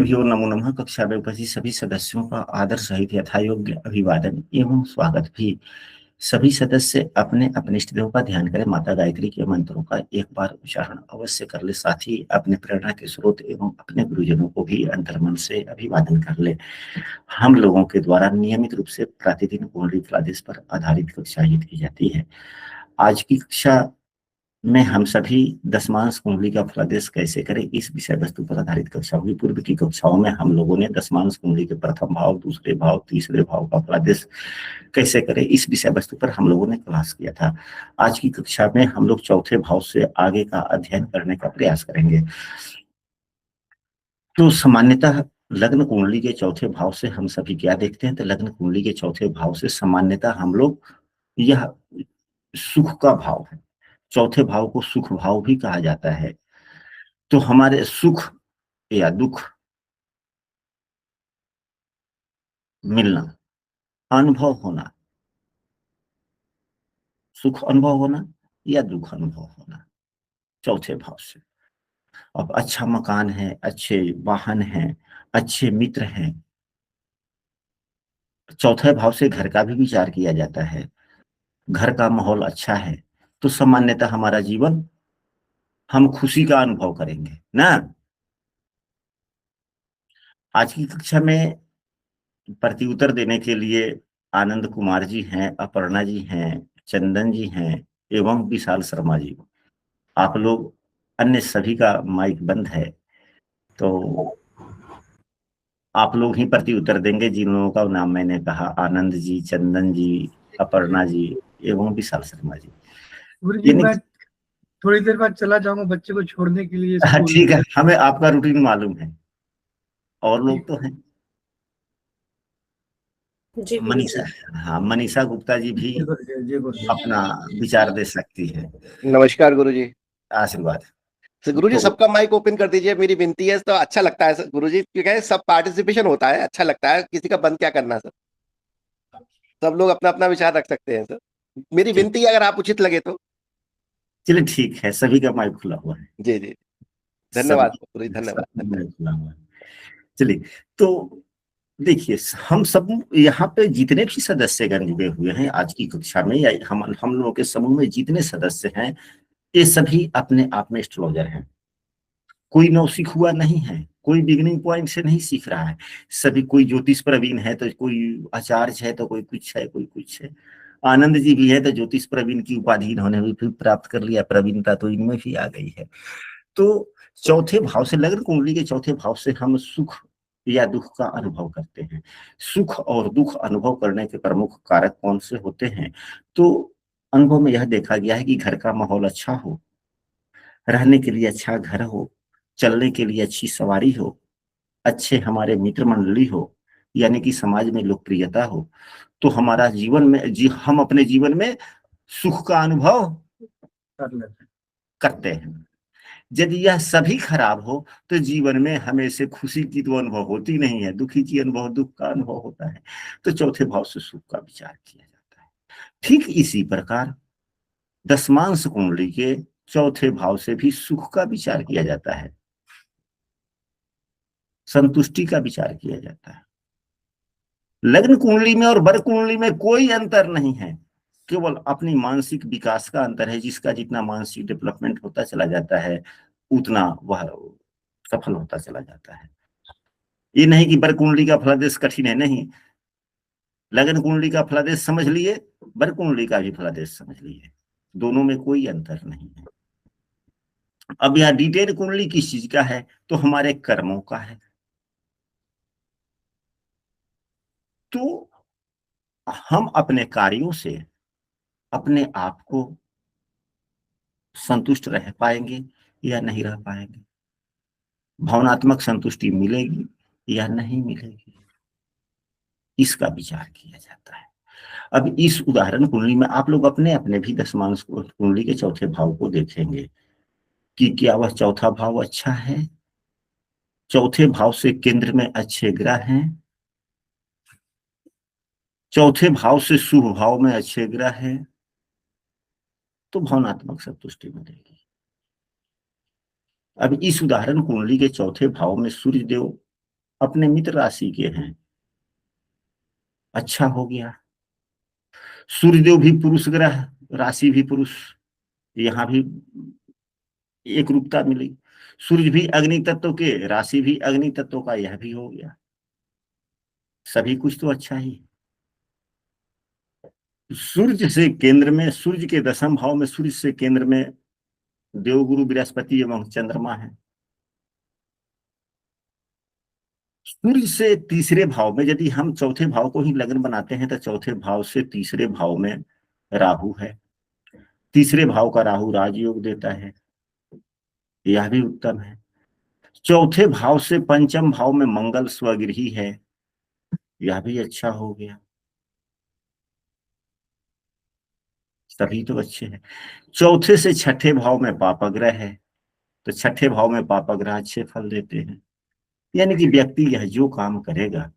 भी और नमो नमः। कक्षा में उपस्थित सभी सदस्यों का आदर सहित यथायोग्य अभिवादन एवं स्वागत भी। सभी सदस्य अपने अपने इष्ट देव का ध्यान करें। माता गायत्री के मंत्रों का एक बार उच्चारण अवश्य कर ले। साथ ही अपने प्रेरणा के स्रोत एवं अपने गुरुजनों को भी अंतर्मन से अभिवादन कर ले। हम लोगों के द्वारा नियमित रूप से प्रतिदिन कुंडली फलादेश पर आधारित कक्षा आयोजित की जाती है। आज की कक्षा में हम सभी दशमांश कुंडली का फलादेश कैसे करें इस विषय वस्तु पर आधारित कक्षा हुई। पूर्व की कक्षाओं में हम लोगों ने दशमांश कुंडली के प्रथम भाव, दूसरे भाव, तीसरे भाव का फलादेश कैसे करें इस विषय वस्तु पर हम लोगों ने क्लास किया था। आज की कक्षा में हम लोग चौथे भाव से आगे का अध्ययन करने का प्रयास करेंगे। तो सामान्यतः लग्न कुंडली के चौथे भाव से हम सभी क्या देखते हैं, तो लग्न कुंडली के चौथे भाव से सामान्यतः हम लोग यह सुख का भाव है। चौथे भाव को सुख भाव भी कहा जाता है। तो हमारे सुख या दुख मिलना, अनुभव होना, सुख अनुभव होना या दुख अनुभव होना, चौथे भाव से। अब अच्छा मकान है, अच्छे वाहन हैं, अच्छे मित्र हैं, चौथे भाव से घर का भी विचार किया जाता है। घर का माहौल अच्छा है तो सामान्यतः हमारा जीवन, हम खुशी का अनुभव करेंगे ना। आज की कक्षा में प्रत्युत्तर देने के लिए आनंद कुमार जी हैं, अपर्णा जी हैं, चंदन जी हैं एवं विशाल शर्मा जी। आप लोग अन्य सभी का माइक बंद है, तो आप लोग ही प्रत्युत्तर देंगे जिन लोगों का नाम मैंने कहा, आनंद जी, चंदन जी, अपर्णा जी एवं विशाल शर्मा जी। गुरु जी, मैं थोड़ी देर बाद चला जाऊंगा बच्चे को छोड़ने के लिए स्कूल। ठीक है, हमें आपका रूटीन मालूम है। और लोग तो हैं जी मनीषा, हाँ मनीषा गुप्ता जी भी अपना विचार दे सकती है। नमस्कार गुरुजी। आशीर्वाद। तो गुरुजी तो सबका माइक ओपन कर दीजिए, मेरी विनती है। तो अच्छा लगता है गुरुजी, क्योंकि सब पार्टिसिपेशन होता है, अच्छा लगता है। किसी का बंद क्या करना सर, सब लोग अपना अपना विचार रख सकते हैं सर। मेरी विनती है, अगर आप उचित लगे तो। चलिए ठीक है, सभी का माइक खुला हुआ है। जी जी, धन्यवाद गुरुजी, धन्यवाद। माइक खुला हुआ है। चलिए, तो देखिए, हम सब यहाँ पे जितने भी सदस्यगण जुड़े हुए हैं आज की कक्षा में, या हम लोगों के समूह में जितने सदस्य हैं, ये सभी अपने आप में एस्ट्रोलॉजर हैं। कोई नौसिख हुआ नहीं है, कोई बिगिनिंग पॉइंट से नहीं सीख रहा है। सभी, कोई ज्योतिष प्रवीण है तो कोई आचार्य है, तो कोई कुछ है, कोई कुछ है। आनंद जी भी है तो ज्योतिष प्रवीण की उपाधि इन्होंने भी फिर प्राप्त कर लिया, प्रवीणता तो इनमें भी आ गई है। तो चौथे भाव से, लग्न कुंडली के चौथे भाव से हम सुख या दुख का अनुभव करते हैं। सुख और दुख अनुभव करने के प्रमुख कारक कौन से होते हैं, तो अनुभव में यह देखा गया है कि घर का माहौल अच्छा हो, रहने के लिए अच्छा घर हो, चलने के लिए अच्छी सवारी हो, अच्छे हमारे मित्र मंडली हो, यानी कि समाज में लोकप्रियता हो, तो हमारा जीवन में हम अपने जीवन में सुख का अनुभव करते हैं। यदि यह सभी खराब हो तो जीवन में हमें से खुशी की तो अनुभव होती नहीं है, दुखी की अनुभव, दुख का अनुभव होता है। तो चौथे भाव से सुख का विचार किया जाता है। ठीक इसी प्रकार दशमांश कुंडली के चौथे भाव से भी सुख का विचार किया जाता है, संतुष्टि का विचार किया जाता है। लग्न कुंडली में और वर कुंडली में कोई अंतर नहीं है, केवल अपनी मानसिक विकास का अंतर है। जिसका जितना मानसिक डेवलपमेंट होता चला जाता है, उतना वह सफल होता चला जाता है। ये नहीं कि वर कुंडली का फलादेश कठिन है, नहीं। लग्न कुंडली का फलादेश समझ लिए, वर कुंडली का भी फलादेश समझ लिए, दोनों में कोई अंतर नहीं है। अब यह डिटेल कुंडली किस चीज का है, तो हमारे कर्मों का है। तो हम अपने कार्यों से अपने आप को संतुष्ट रह पाएंगे या नहीं रह पाएंगे, भावनात्मक संतुष्टि मिलेगी या नहीं मिलेगी, इसका विचार किया जाता है। अब इस उदाहरण कुंडली में आप लोग अपने अपने भी दशमांश कुंडली के चौथे भाव को देखेंगे कि क्या वह चौथा भाव अच्छा है, चौथे भाव से केंद्र में अच्छे ग्रह हैं, चौथे भाव से शुभ भाव में अच्छे ग्रह हैं, तो भावनात्मक संतुष्टि मिलेगी। अब इस उदाहरण कुंडली के चौथे भाव में सूर्य देव अपने मित्र राशि के हैं, अच्छा हो गया। सूर्यदेव भी पुरुष ग्रह, राशि भी पुरुष, यहाँ भी एक रूपता मिली। सूर्य भी अग्नि तत्व के, राशि भी अग्नि तत्व का, यह भी हो गया। सभी कुछ तो अच्छा ही। सूर्य से केंद्र में, सूर्य के दशम भाव में, सूर्य से केंद्र में देवगुरु बृहस्पति एवं चंद्रमा है। सूर्य से तीसरे भाव में, यदि हम चौथे भाव को ही लग्न बनाते हैं तो चौथे भाव से तीसरे भाव में राहु है। तीसरे भाव का राहु राजयोग देता है, यह भी उत्तम है। चौथे भाव से पंचम भाव में मंगल स्वगृही है, यह भी अच्छा हो गया। सभी तो अच्छे हैं। चौथे से छठे भाव में पापग्रह है, तो छठे भाव में पापग्रह अच्छे फल देते हैं। यानी कि व्यक्ति यह जो काम करेगा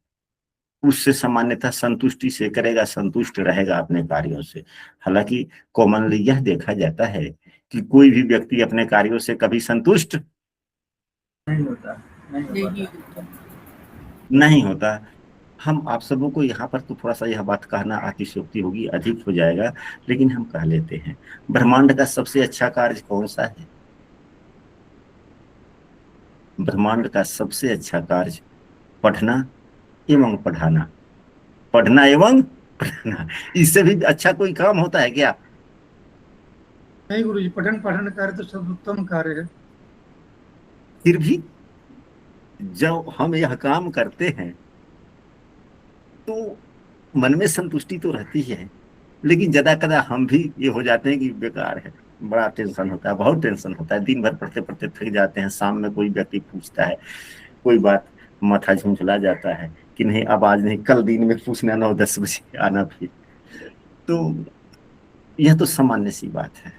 उससे सामान्यतः संतुष्टि से करेगा, संतुष्ट रहेगा अपने कार्यों से। हालांकि कॉमनली यह देखा जाता है कि कोई भी व्यक्ति अपने कार्यों से कभी संतुष्ट नहीं होता। हम आप सबों को यहाँ पर तो थोड़ा सा यह बात कहना अतिशयोक्ति होगी, अधिक हो जाएगा, लेकिन हम कह लेते हैं, ब्रह्मांड का सबसे अच्छा कार्य कौन सा है? ब्रह्मांड का सबसे अच्छा कार्य पढ़ना एवं पढ़ाना, पढ़ना एवं पढ़ाना। इससे भी अच्छा कोई काम होता है क्या? नहीं गुरुजी, पठन पाठन कार्य तो सब उत्तम कार्य है। फिर भी जब हम यह काम करते हैं तो मन में संतुष्टि तो रहती है, लेकिन ज्यादा कदा हम भी ये हो जाते हैं कि बेकार है, बड़ा टेंशन होता है, बहुत टेंशन होता है। दिन भर पढ़ते पढ़ते थक जाते हैं, शाम में कोई व्यक्ति पूछता है कोई बात, माथा झुंझला जाता है कि नहीं अब आज नहीं, कल दिन में पूछना, 9-10 बजे आना फिर। तो यह तो सामान्य सी बात है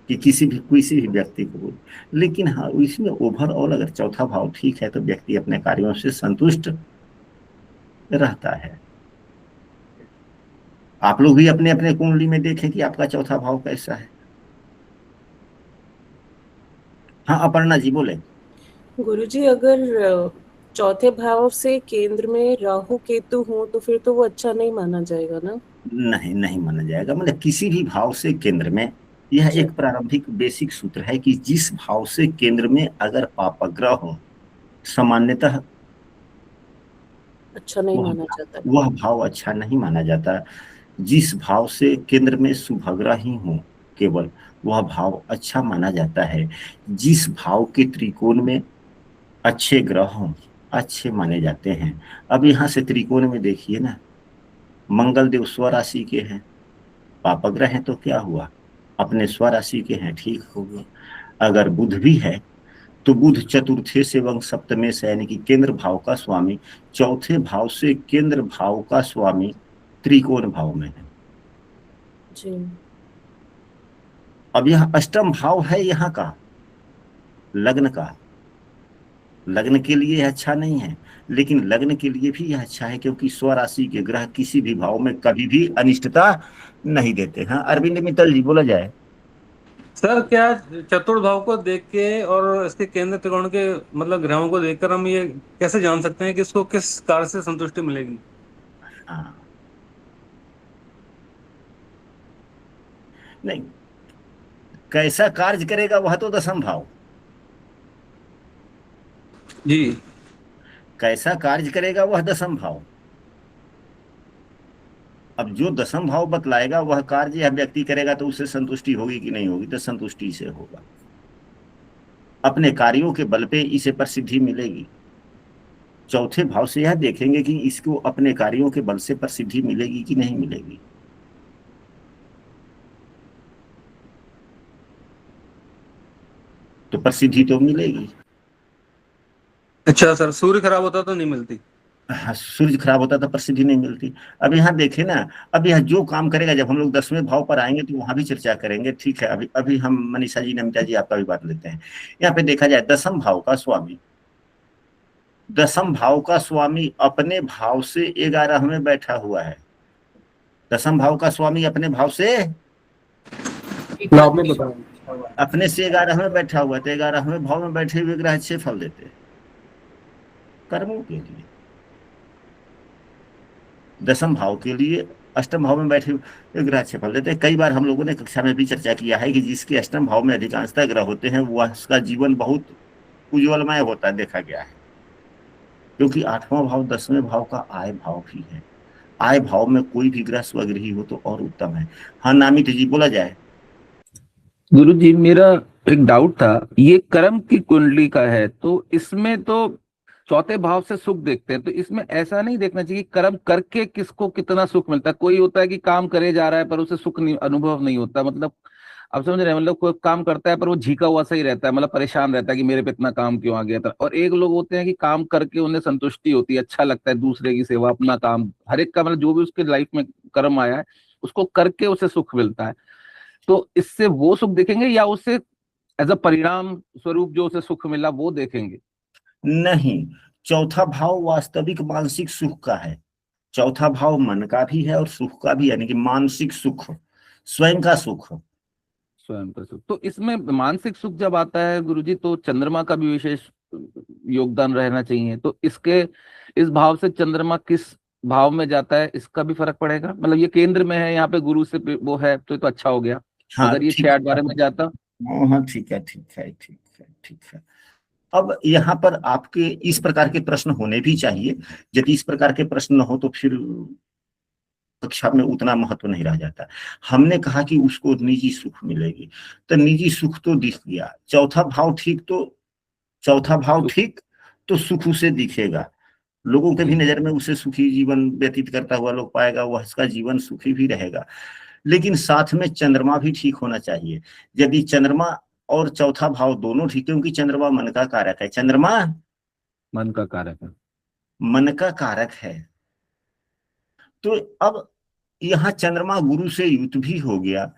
कि किसी भी व्यक्ति को। लेकिन हाँ, इसमें ओवरऑल अगर चौथा भाव ठीक है तो व्यक्ति अपने कार्यों से संतुष्ट रहता है। आप लोग भी अपने अपने कुंडली में देखें कि आपका चौथा भाव कैसा है। हाँ अपर्णा जी बोले। गुरुजी, अगर चौथे भाव से केंद्र में राहु केतु हो तो फिर तो वो अच्छा नहीं माना जाएगा ना? नहीं, नहीं माना जाएगा। मतलब किसी भी भाव से केंद्र में, यह एक प्रारंभिक बेसिक सूत्र है कि जिस भाव से केंद्र में अगर पापग्रह हो, सामान्यतः अच्छा नहीं माना जाता। वह भाव अच्छा नहीं माना जाता। जिस भाव से केंद्र में शुभग्रह ही हो केवल, वह भाव अच्छा माना जाता है। जिस भाव के त्रिकोण में अच्छे ग्रह हों, अच्छे माने जाते हैं। अब यहाँ से त्रिकोण में देखिए ना, मंगल देव स्वराशि के हैं, पापग्रह हैं, तो क्या हुआ, अपने स्वराशि के हैं, ठीक हो गया। अगर बुध भी है तो बुध चतुर्थे से एवं सप्तमे से, यानी कि केंद्र भाव का स्वामी, चौथे भाव से केंद्र भाव का स्वामी त्रिकोण भाव में है जी। अब यह अष्टम भाव है यहाँ का, लग्न का। लग्न के लिए अच्छा नहीं है, लेकिन लग्न के लिए भी यह अच्छा है, क्योंकि स्वराशि के ग्रह किसी भी भाव में कभी भी अनिष्टता नहीं देते। हाँ अरविंद मित्तल जी बोला जाए। सर, क्या चतुर्भाव को देख के और इसके केंद्र त्रिकोण के मतलब ग्रहों को देखकर हम ये कैसे जान सकते हैं कि इसको किस कार्य से संतुष्टि मिलेगी? हाँ नहीं, कैसा कार्य करेगा वह तो दशम भाव, जी। कैसा कार्य करेगा वह दशम भाव। अब जो दशम भाव बतलाएगा वह कार्य यह व्यक्ति करेगा तो उससे संतुष्टि होगी कि नहीं होगी, तो संतुष्टि से होगा। अपने कार्यों के बल पे इसे प्रसिद्धि मिलेगी। चौथे भाव से यह देखेंगे कि इसको अपने कार्यों के बल से प्रसिद्धि मिलेगी कि नहीं मिलेगी। तो प्रसिद्धि तो मिलेगी। अच्छा सर, सूर्य खराब होता तो नहीं मिलती? हाँ, सूर्य खराब होता तो प्रसिद्धि नहीं मिलती। अब यहाँ देखे ना, अब यह जो काम करेगा, जब हम लोग 10वें भाव पर आएंगे तो वहां भी चर्चा करेंगे, ठीक है। अभी अभी हम मनीषा जी, नमिता जी, आपका भी बात लेते हैं। यहाँ पे देखा जाए दसम भाव का स्वामी, दसम भाव का स्वामी अपने भाव से 11 में बैठा हुआ है। दसम भाव का स्वामी अपने भाव से अपने से 11 में बैठा हुआ है, तो 11वें भाव में बैठे हुए ग्रह अच्छे फल देते हैं। कर्मों के लिए, दशम भाव के लिए। अष्टम भाव में बैठे हुए ग्रह अच्छे फल देते हैं। कई बार हम लोगों ने कक्षा में भी चर्चा किया है कि जिसके अष्टम भाव में अधिकांशतः ग्रह होते हैं वह उसका जीवन बहुत उज्ज्वलमय होता देखा गया है, क्योंकि आठवां भाव 10वें भाव का आय भाव भी है। आय भाव में कोई भी ग्रह स्वगृही हो तो और उत्तम है। हाँ नामित जी, बोला जाए। गुरु जी, मेरा एक डाउट था, ये कर्म की कुंडली का है तो इसमें तो चौथे भाव से सुख देखते हैं, तो इसमें ऐसा नहीं देखना चाहिए कि कर्म करके किसको कितना सुख मिलता है। कोई होता है कि काम करे जा रहा है पर उसे सुख नहीं, अनुभव नहीं होता, मतलब आप समझ रहे हैं, मतलब कोई काम करता है पर वो झीका हुआ सही रहता है, मतलब परेशान रहता है कि मेरे पे इतना काम क्यों आ गया था। और एक लोग होते हैं कि काम करके उन्हें संतुष्टि होती है, अच्छा लगता है, दूसरे की सेवा, अपना काम, हर एक का मतलब जो भी उसके लाइफ में कर्म आया है उसको करके उसे सुख मिलता है। तो इससे वो सुख देखेंगे या उससे एज अ परिणाम स्वरूप जो उसे सुख मिला वो देखेंगे? नहीं, चौथा भाव वास्तविक मानसिक सुख का है। चौथा भाव मन का भी है और सुख का भी, यानी कि मानसिक सुख, स्वयं का सुख। स्वयं का सुख। तो इसमें मानसिक सुख जब आता है गुरुजी, तो चंद्रमा का भी विशेष योगदान रहना चाहिए। तो इसके इस भाव से चंद्रमा किस भाव में जाता है इसका भी फर्क पड़ेगा? मतलब ये केंद्र में है, यहाँ पे गुरु से वो है तो ये तो अच्छा हो गया। हाँ अगर ये ठीक 6-8-12 में जाता। हाँ ठीक है, ठीक है, ठीक है, ठीक है। अब यहाँ पर आपके इस प्रकार के प्रश्न होने भी चाहिए। यदि इस प्रकार के प्रश्न न हो तो फिर कक्षा में उतना महत्व नहीं रह जाता। हमने कहा कि उसको निजी सुख मिलेगी, तो निजी सुख तो दिख गया। चौथा भाव ठीक तो सुख उसे दिखेगा, लोगों के भी नजर में उसे सुखी जीवन व्यतीत करता हुआ लोग पाएगा, वह उसका जीवन सुखी भी रहेगा। लेकिन साथ में चंद्रमा भी ठीक होना चाहिए। यदि चंद्रमा और चौथा भाव दोनों ठीक, क्योंकि चंद्रमा मन का कारक है। चंद्रमा मन का कारक है। मन का कारक है। तो अब यहाँ चंद्रमा गुरु से युत भी हो गया,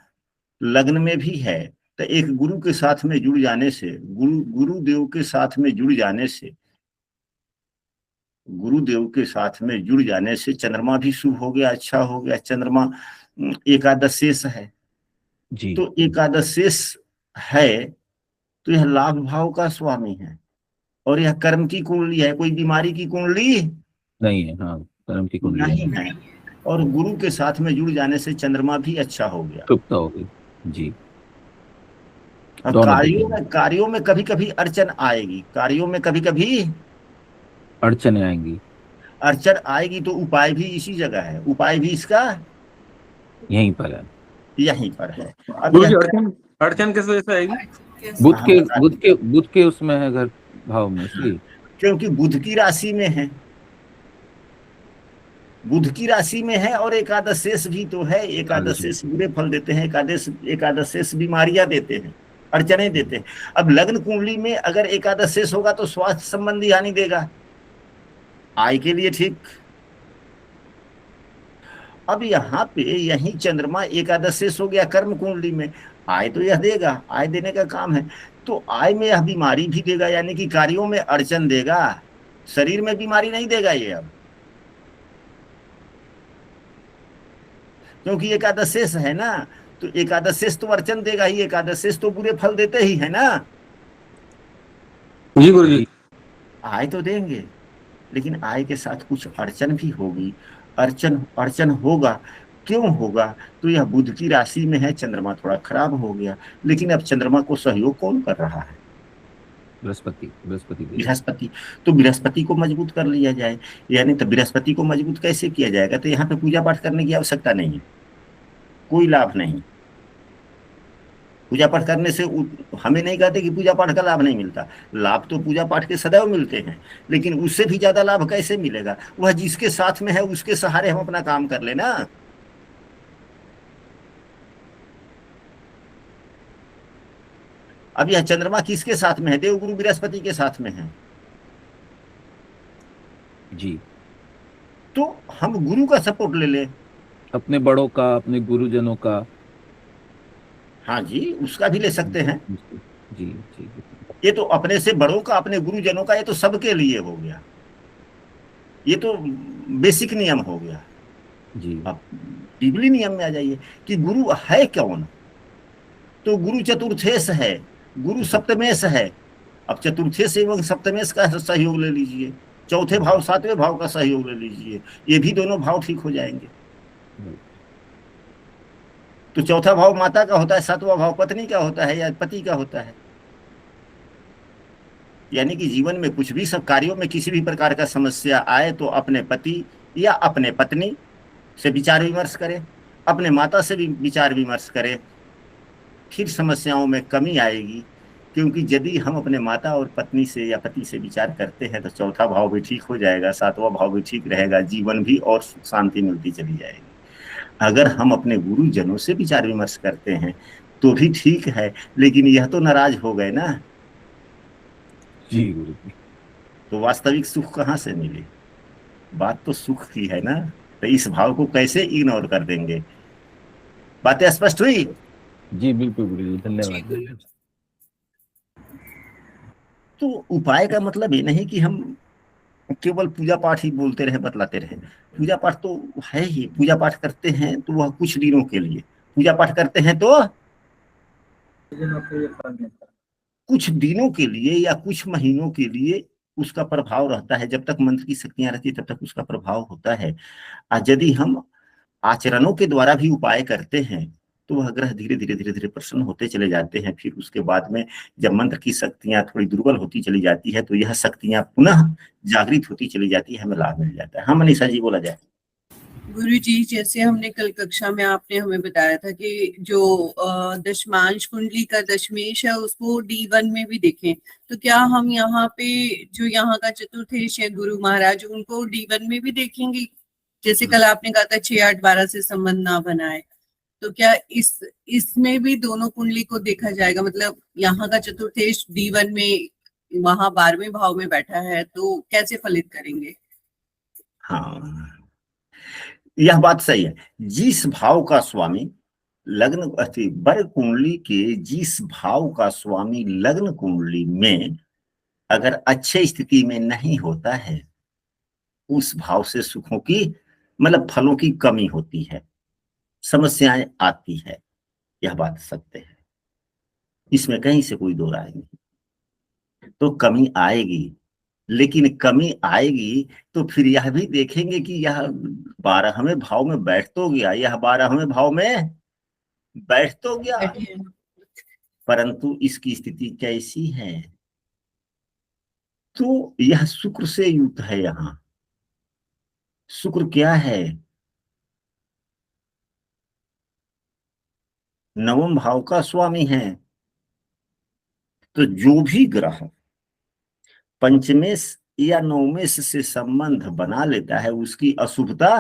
लग्न में भी है। तो एक गुरु के साथ में जुड़ जाने से, गुरुदेव के साथ में जुड़ जाने से, गुरुदेव के साथ में जुड़ जाने से चंद्रमा भी शुभ हो गया, अच्छा हो गया। चंद्रमा एकादश शेष है, जी। तो एकादश शेष है तो यह लाभ भाव का स्वामी है और यह कर्म की कुंडली है, कोई बीमारी की कुंडली नहीं है। हाँ, कर्म की कुंडली नहीं है। और गुरु के साथ में जुड़ जाने से चंद्रमा भी अच्छा हो गया। तृप्त हो गई। जी। और कार्यों में कभी कभी अड़चन आएगी, कार्यों में कभी कभी अड़चने आएंगी। अड़चन आएगी, तो उपाय भी इसी जगह है, उपाय भी इसका यहीं पर है। यहीं पर है। अब गुरुजी अड़चन किस वजह से आएगी? बुध के उसमें है घर भाव में, इसलिए। क्योंकि बुध की राशि में है, बुध की राशि में है और एकादश शेष भी तो है। एकादश शेष बुरे फल देते हैं, एकादश शेष बीमारियां देते हैं, अड़चने देते हैं। अब लग्न कुंडली में अगर एकादश शेष होगा तो स्वास्थ्य संबंधी हानि देगा, आय के लिए ठीक। अब यहाँ पे यही चंद्रमा एकादश शेष हो गया कर्म कुंडली में, आय तो यह देगा, आय देने का काम है। तो आय में यह बीमारी भी देगा, यानी कि कार्यों में अड़चन देगा, शरीर में बीमारी नहीं देगा ये। अब क्योंकि एकादश शेष है ना, तो एकादश शेष तो अड़चन देगा ही, एकादश शेष तो बुरे फल देते ही है ना। जी गुरुजी। आय तो देंगे, लेकिन आय के साथ कुछ अड़चन भी होगी। अड़चन होगा, क्यों होगा? तो यह बुध की राशि में है, चंद्रमा थोड़ा खराब हो गया। लेकिन अब चंद्रमा को सहयोग कौन कर रहा है? बृहस्पति। तो बृहस्पति को मजबूत कर लिया जाए। यानी तो बृहस्पति को मजबूत कैसे किया जाएगा? तो यहाँ पे पूजा पाठ करने की आवश्यकता नहीं है, कोई लाभ नहीं। पूजा पाठ करने से हमें नहीं कहते कि पूजा पाठ का लाभ नहीं मिलता, लाभ तो पूजा पाठ के सदैव मिलते हैं, लेकिन उससे भी ज्यादा लाभ कैसे मिलेगा? वह जिसके साथ में है उसके सहारे हम अपना काम कर लेना। अब यह चंद्रमा किसके साथ में है? देवगुरु बृहस्पति के साथ में है जी। तो हम गुरु का सपोर्ट ले ले, अपने बड़ों का, अपने गुरुजनों का। हाँ जी, उसका भी ले सकते हैं जी जी। ये तो अपने से बड़ों का, अपने गुरुजनों का, ये तो सबके लिए हो गया, ये तो बेसिक नियम हो गया जी। अब बिबली नियम में आ जाइए कि गुरु है कौन? तो गुरु चतुर्थेश है, गुरु सप्तमेश है। अब चतुर्थेश एवं सप्तमेश का सहयोग ले लीजिए। चौथे भाव सातवें भाव का सहयोग ले लीजिए, ये भी दोनों भाव ठीक हो जाएंगे। तो चौथा भाव माता का होता है, सातवां भाव पत्नी का होता है या पति का होता है। यानी कि जीवन में कुछ भी सब कार्यों में किसी भी प्रकार का समस्या आए तो अपने पति या अपने पत्नी से विचार विमर्श करें, अपने माता से भी विचार विमर्श करें, फिर समस्याओं में कमी आएगी। क्योंकि यदि हम अपने माता और पत्नी से या पति से विचार करते हैं तो चौथा भाव भी ठीक हो जाएगा, सातवां भाव भी ठीक रहेगा, जीवन भी और सुख शांति मिलती चली जाएगी। अगर हम अपने गुरुजनों से विचार विमर्श करते हैं तो भी ठीक है, लेकिन यह तो नाराज हो गए ना, जी गुरु जी। तो वास्तविक सुख कहाँ से मिले? बात तो सुख की है ना, तो इस भाव को कैसे इग्नोर कर देंगे? बातें स्पष्ट हुई? जी बिल्कुल गुरु जी, धन्यवाद। तो उपाय का मतलब ये नहीं कि हम केवल पूजा पाठ ही बोलते रहे, बतलाते रहे। पूजा पाठ तो है ही, पूजा पाठ करते हैं तो वह कुछ दिनों के लिए, पूजा पाठ करते हैं तो कुछ दिनों के लिए या कुछ महीनों के लिए उसका प्रभाव रहता है। जब तक मंत्र की शक्तियां रहती है तब तक उसका प्रभाव होता है। और यदि हम आचरणों के द्वारा भी उपाय करते हैं तो वह ग्रह धीरे धीरे धीरे धीरे प्रसन्न होते चले जाते हैं। फिर उसके बाद में जब मंत्र की शक्तियां थोड़ी दुर्बल होती चली जाती है तो यह शक्तियां पुनः जागृत होती चली जाती है, हमें लाभ मिल जाता है। हाँ मनीषा जी, बोला जाए। गुरु जी, जैसे हमने कल कक्षा में आपने हमें बताया था कि जो दशमांश कुंडली का दशमेश है उसको D1 में भी देखें, तो क्या हम यहाँ पे जो यहाँ का चतुर्थेश है गुरु महाराज, उनको D1 में भी देखेंगे? जैसे कल आपने कहा था 6, 8, 12 से संबंध ना बनाए, तो क्या इसमें भी दोनों कुंडली को देखा जाएगा? मतलब यहाँ का चतुर्थेश D1 में, वहां 12वें भाव में बैठा है, तो कैसे फलित करेंगे? हाँ, यह बात सही है। जिस भाव का स्वामी लग्न बर कुंडली के जिस भाव का स्वामी लग्न कुंडली में अगर अच्छे स्थिति में नहीं होता है, उस भाव से सुखों की मतलब फलों की कमी होती है, समस्याएं आती है। यह बात सत्य है, इसमें कहीं से कोई दो राय नहीं। तो कमी आएगी, लेकिन कमी आएगी तो फिर यह भी देखेंगे कि यह 12वें भाव में बैठ तो गया, यह 12वें भाव में बैठ तो गया, परंतु इसकी स्थिति कैसी है? तो यह शुक्र से युक्त है। यहाँ शुक्र क्या है? 9वें भाव का स्वामी है। तो जो भी ग्रह पंचमेश या नवमेश से संबंध बना लेता है उसकी अशुभता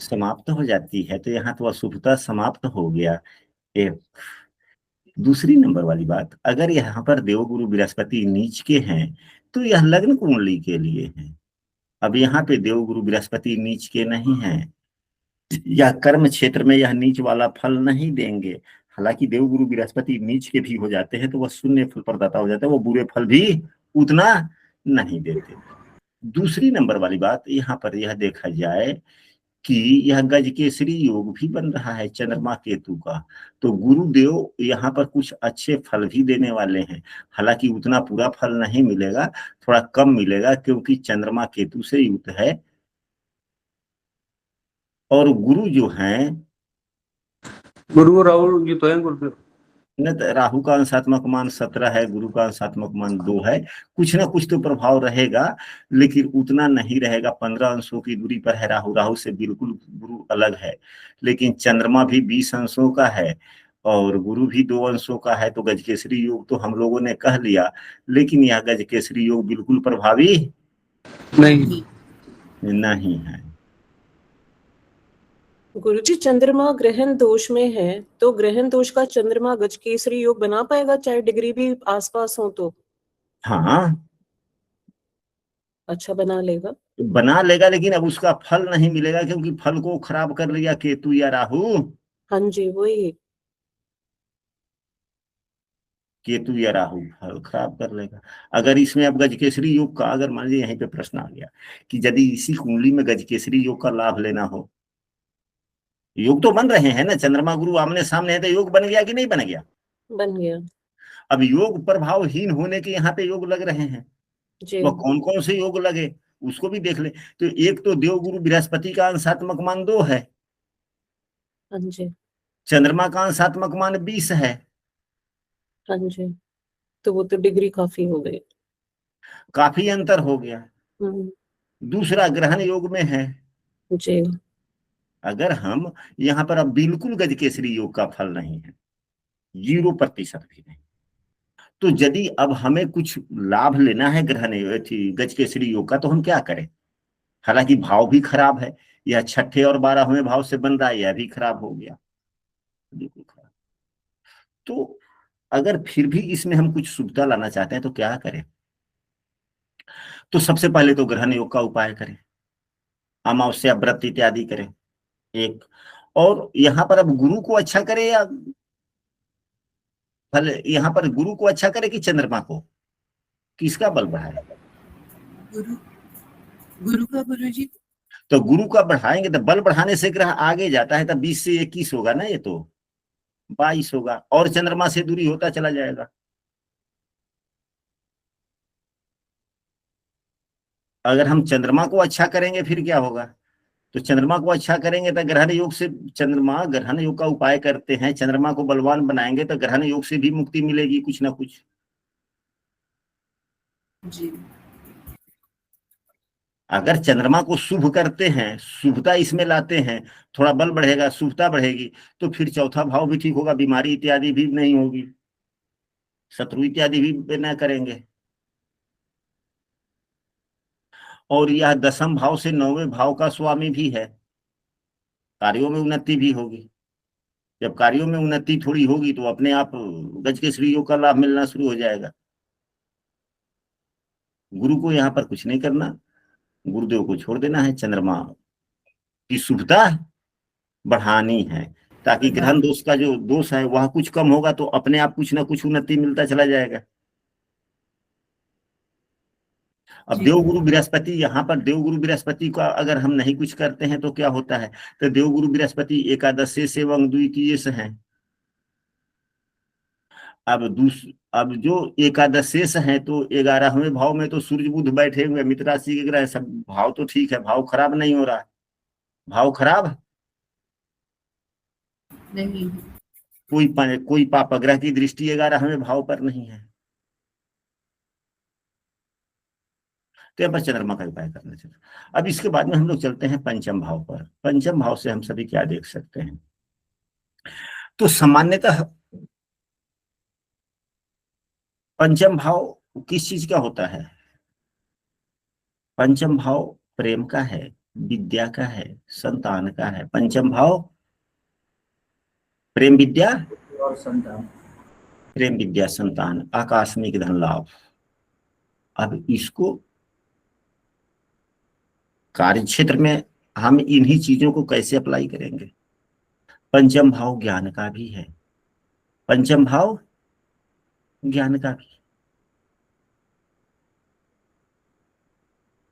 समाप्त हो जाती है। तो यहाँ तो अशुभता समाप्त हो गया। एक दूसरी नंबर वाली बात, अगर यहाँ पर देवगुरु बृहस्पति नीच के हैं तो यह लग्न कुंडली के लिए है। अब यहाँ पे देवगुरु बृहस्पति नीच के नहीं है, या कर्म क्षेत्र में यह नीच वाला फल नहीं देंगे। हालांकि देवगुरु बृहस्पति नीच के भी हो जाते हैं तो वह शून्य फल प्रदाता हो जाता है, वो बुरे फल भी उतना नहीं देते। दूसरी नंबर वाली बात, यहाँ पर यह देखा जाए कि यह गजकेसरी योग भी बन रहा है चंद्रमा केतु का, तो गुरुदेव यहाँ पर कुछ अच्छे फल भी देने वाले हैं। हालांकि उतना पूरा फल नहीं मिलेगा, थोड़ा कम मिलेगा, क्योंकि चंद्रमा केतु से युक्त है। और गुरु जो हैं, गुरु और राहु ये तो है गुरु। न तो राहु का अंशात्मक मान 17 है, गुरु का अंशात्मक मान 2 है। कुछ ना कुछ तो प्रभाव रहेगा, लेकिन उतना नहीं रहेगा। 15 अंशों की दूरी पर है राहु, राहु से बिल्कुल गुरु अलग है। लेकिन चंद्रमा भी 20 अंशों का है और गुरु भी 2 अंशों का है। तो गजकेसरी योग तो हम लोगों ने कह लिया, लेकिन यह गजकेसरी योग बिल्कुल प्रभावी नहीं है। गुरुजी, चंद्रमा ग्रहण दोष में है तो ग्रहण दोष का चंद्रमा गजकेसरी योग बना पाएगा, चाहे डिग्री भी आसपास हो तो? हाँ, अच्छा, बना लेगा। बना लेगा, लेकिन अब उसका फल नहीं मिलेगा, क्योंकि फल को खराब कर लिया केतु या राहु। हाँ जी, वही। केतु या राहु फल खराब कर लेगा। अगर इसमें अब गजकेसरी योग का, अगर मान लीजिए यहीं पे प्रश्न आ गया कि यदि इसी कुंडली में गजकेसरी योग का लाभ लेना हो, योग तो बन रहे हैं ना, चंद्रमा गुरु आमने सामने है, तो योग बन गया कि नहीं बन गया? बन गया। अब योग प्रभावहीन होने के यहाँ पे योग लग रहे हैं, जी वह कौन कौन से योग लगे उसको भी देख ले। तो एक तो देवगुरु बृहस्पति का अंशात्मक मान 2 है, हाँ जी चंद्रमा का अंशात्मक मान 20 है, हाँ जी, तो वो तो डिग्री काफी हो गई। काफी अंतर हो गया। हम्म, दूसरा ग्रहण योग में है। जी अगर हम यहाँ पर अब बिल्कुल गजकेसरी योग का फल नहीं है, 0% भी नहीं, तो यदि अब हमें कुछ लाभ लेना है ग्रहण गजकेसरी योग का, तो हम क्या करें? हालांकि भाव भी खराब है, यह 6ठे और 12वें भाव से बन रहा है, यह भी खराब हो गया, बिल्कुल खराब। तो अगर फिर भी इसमें हम कुछ शुभता लाना चाहते हैं तो क्या करें? तो सबसे पहले तो ग्रहण योग का उपाय करें, अमावस्या व्रत इत्यादि करें एक। और यहाँ पर अब गुरु को अच्छा करे या भले यहाँ पर गुरु को अच्छा करे कि चंद्रमा को, किसका बल बढ़ाए? गुरु गुरु का गुरुजी। तो गुरु का बढ़ाएंगे तो बल बढ़ाने से ग्रह आगे जाता है, तो 20 से 21 होगा ना, ये तो 22 होगा, और चंद्रमा से दूरी होता चला जाएगा। अगर हम चंद्रमा को अच्छा करेंगे फिर क्या होगा? तो चंद्रमा को अच्छा करेंगे तो ग्रहण योग से, चंद्रमा ग्रहण योग का उपाय करते हैं, चंद्रमा को बलवान बनाएंगे तो ग्रहण योग से भी मुक्ति मिलेगी कुछ ना कुछ। जी अगर चंद्रमा को शुभ करते हैं, शुभता इसमें लाते हैं, थोड़ा बल बढ़ेगा, शुभता बढ़ेगी, तो फिर चौथा भाव भी ठीक होगा, बीमारी इत्यादि भी नहीं होगी, शत्रु इत्यादि भी न करेंगे। और यह 10वें भाव से 9वें भाव का स्वामी भी है, कार्यों में उन्नति भी होगी। जब कार्यों में उन्नति थोड़ी होगी तो अपने आप गज के श्री योग का लाभ मिलना शुरू हो जाएगा। गुरु को यहाँ पर कुछ नहीं करना, गुरुदेव को छोड़ देना है, चंद्रमा की शुभता बढ़ानी है, ताकि ग्रहण दोष का जो दोष है वह कुछ कम होगा, तो अपने आप कुछ ना कुछ उन्नति मिलता चला जाएगा। अब जी। देवगुरु बृहस्पति, यहाँ पर देवगुरु बृहस्पति का अगर हम नहीं कुछ करते हैं तो क्या होता है? तो देवगुरु बृहस्पति एकादश से एवं द्वितीय से हैं। अब जो एकादशेष है तो 11वें भाव में तो सूर्य बुध बैठे हुए, मित्र राशि के ग्रह, सब भाव तो ठीक है, भाव खराब नहीं हो रहा है। भाव खराब नहीं, कोई पाप ग्रह की दृष्टि 11वें भाव पर नहीं है, तो यहाँ पर चंद्रमा का उपाय करना चाहिए। अब इसके बाद में हम लोग चलते हैं पंचम भाव पर। पंचम भाव से हम सभी क्या देख सकते हैं? तो सामान्यतः पंचम भाव किस चीज का होता है? पंचम भाव प्रेम का है, विद्या का है, संतान का है। पंचम भाव प्रेम विद्या और संतान, प्रेम विद्या संतान, आकस्मिक धन लाभ। अब इसको कार्य क्षेत्र में हम इन्हीं चीजों को कैसे अप्लाई करेंगे? पंचम भाव ज्ञान का भी है, पंचम भाव ज्ञान का भी,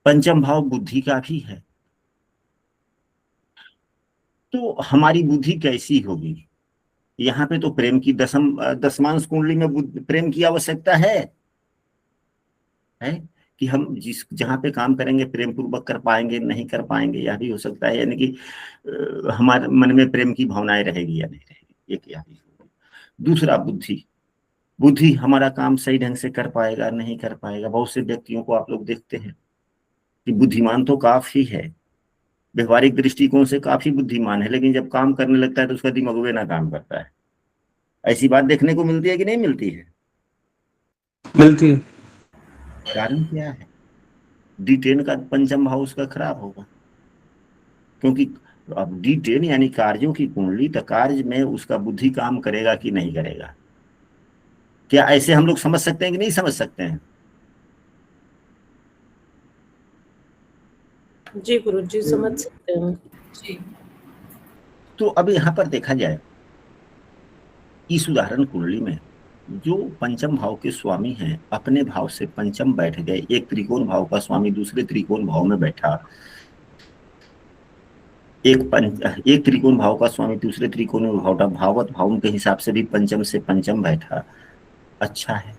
पंचम भाव बुद्धि का भी है। तो हमारी बुद्धि कैसी होगी? यहाँ पे तो प्रेम की दसमांश कुंडली में प्रेम की आवश्यकता है कि हम जहाँ पे काम करेंगे प्रेम पूर्वक कर पाएंगे, नहीं कर पाएंगे, यह भी हो सकता है। यानी कि हमारे मन में प्रेम की भावनाएं रहेगी या नहीं रहेगी, एक यह भी होगी। दूसरा बुद्धि हमारा काम सही ढंग से कर पाएगा, नहीं कर पाएगा। बहुत से व्यक्तियों को आप लोग देखते हैं कि बुद्धिमान तो काफी है, व्यवहारिक दृष्टिकोण से काफी बुद्धिमान है, लेकिन जब काम करने लगता है तो उसका दिमाग वे ना काम करता है। ऐसी बात देखने को मिलती है कि नहीं मिलती है? मिलती है। कारण क्या है? D10 का पंचम भाव उसका खराब होगा, क्योंकि अब D10 यानी कार्यों की कुंडली, तो कार्य में उसका बुद्धि काम करेगा कि नहीं करेगा? क्या ऐसे हम लोग समझ सकते हैं कि नहीं समझ सकते हैं? जी गुरु जी समझ सकते हैं। जी तो अब यहाँ पर देखा जाए, इस उदाहरण कुंडली में जो पंचम भाव के स्वामी हैं अपने भाव से पंचम बैठ गए, एक त्रिकोण भाव का स्वामी दूसरे त्रिकोण भाव में बैठा, एक त्रिकोण भाव का स्वामी दूसरे त्रिकोण में भावटा, भावत भाव के हिसाब से भी पंचम से पंचम बैठा, अच्छा है।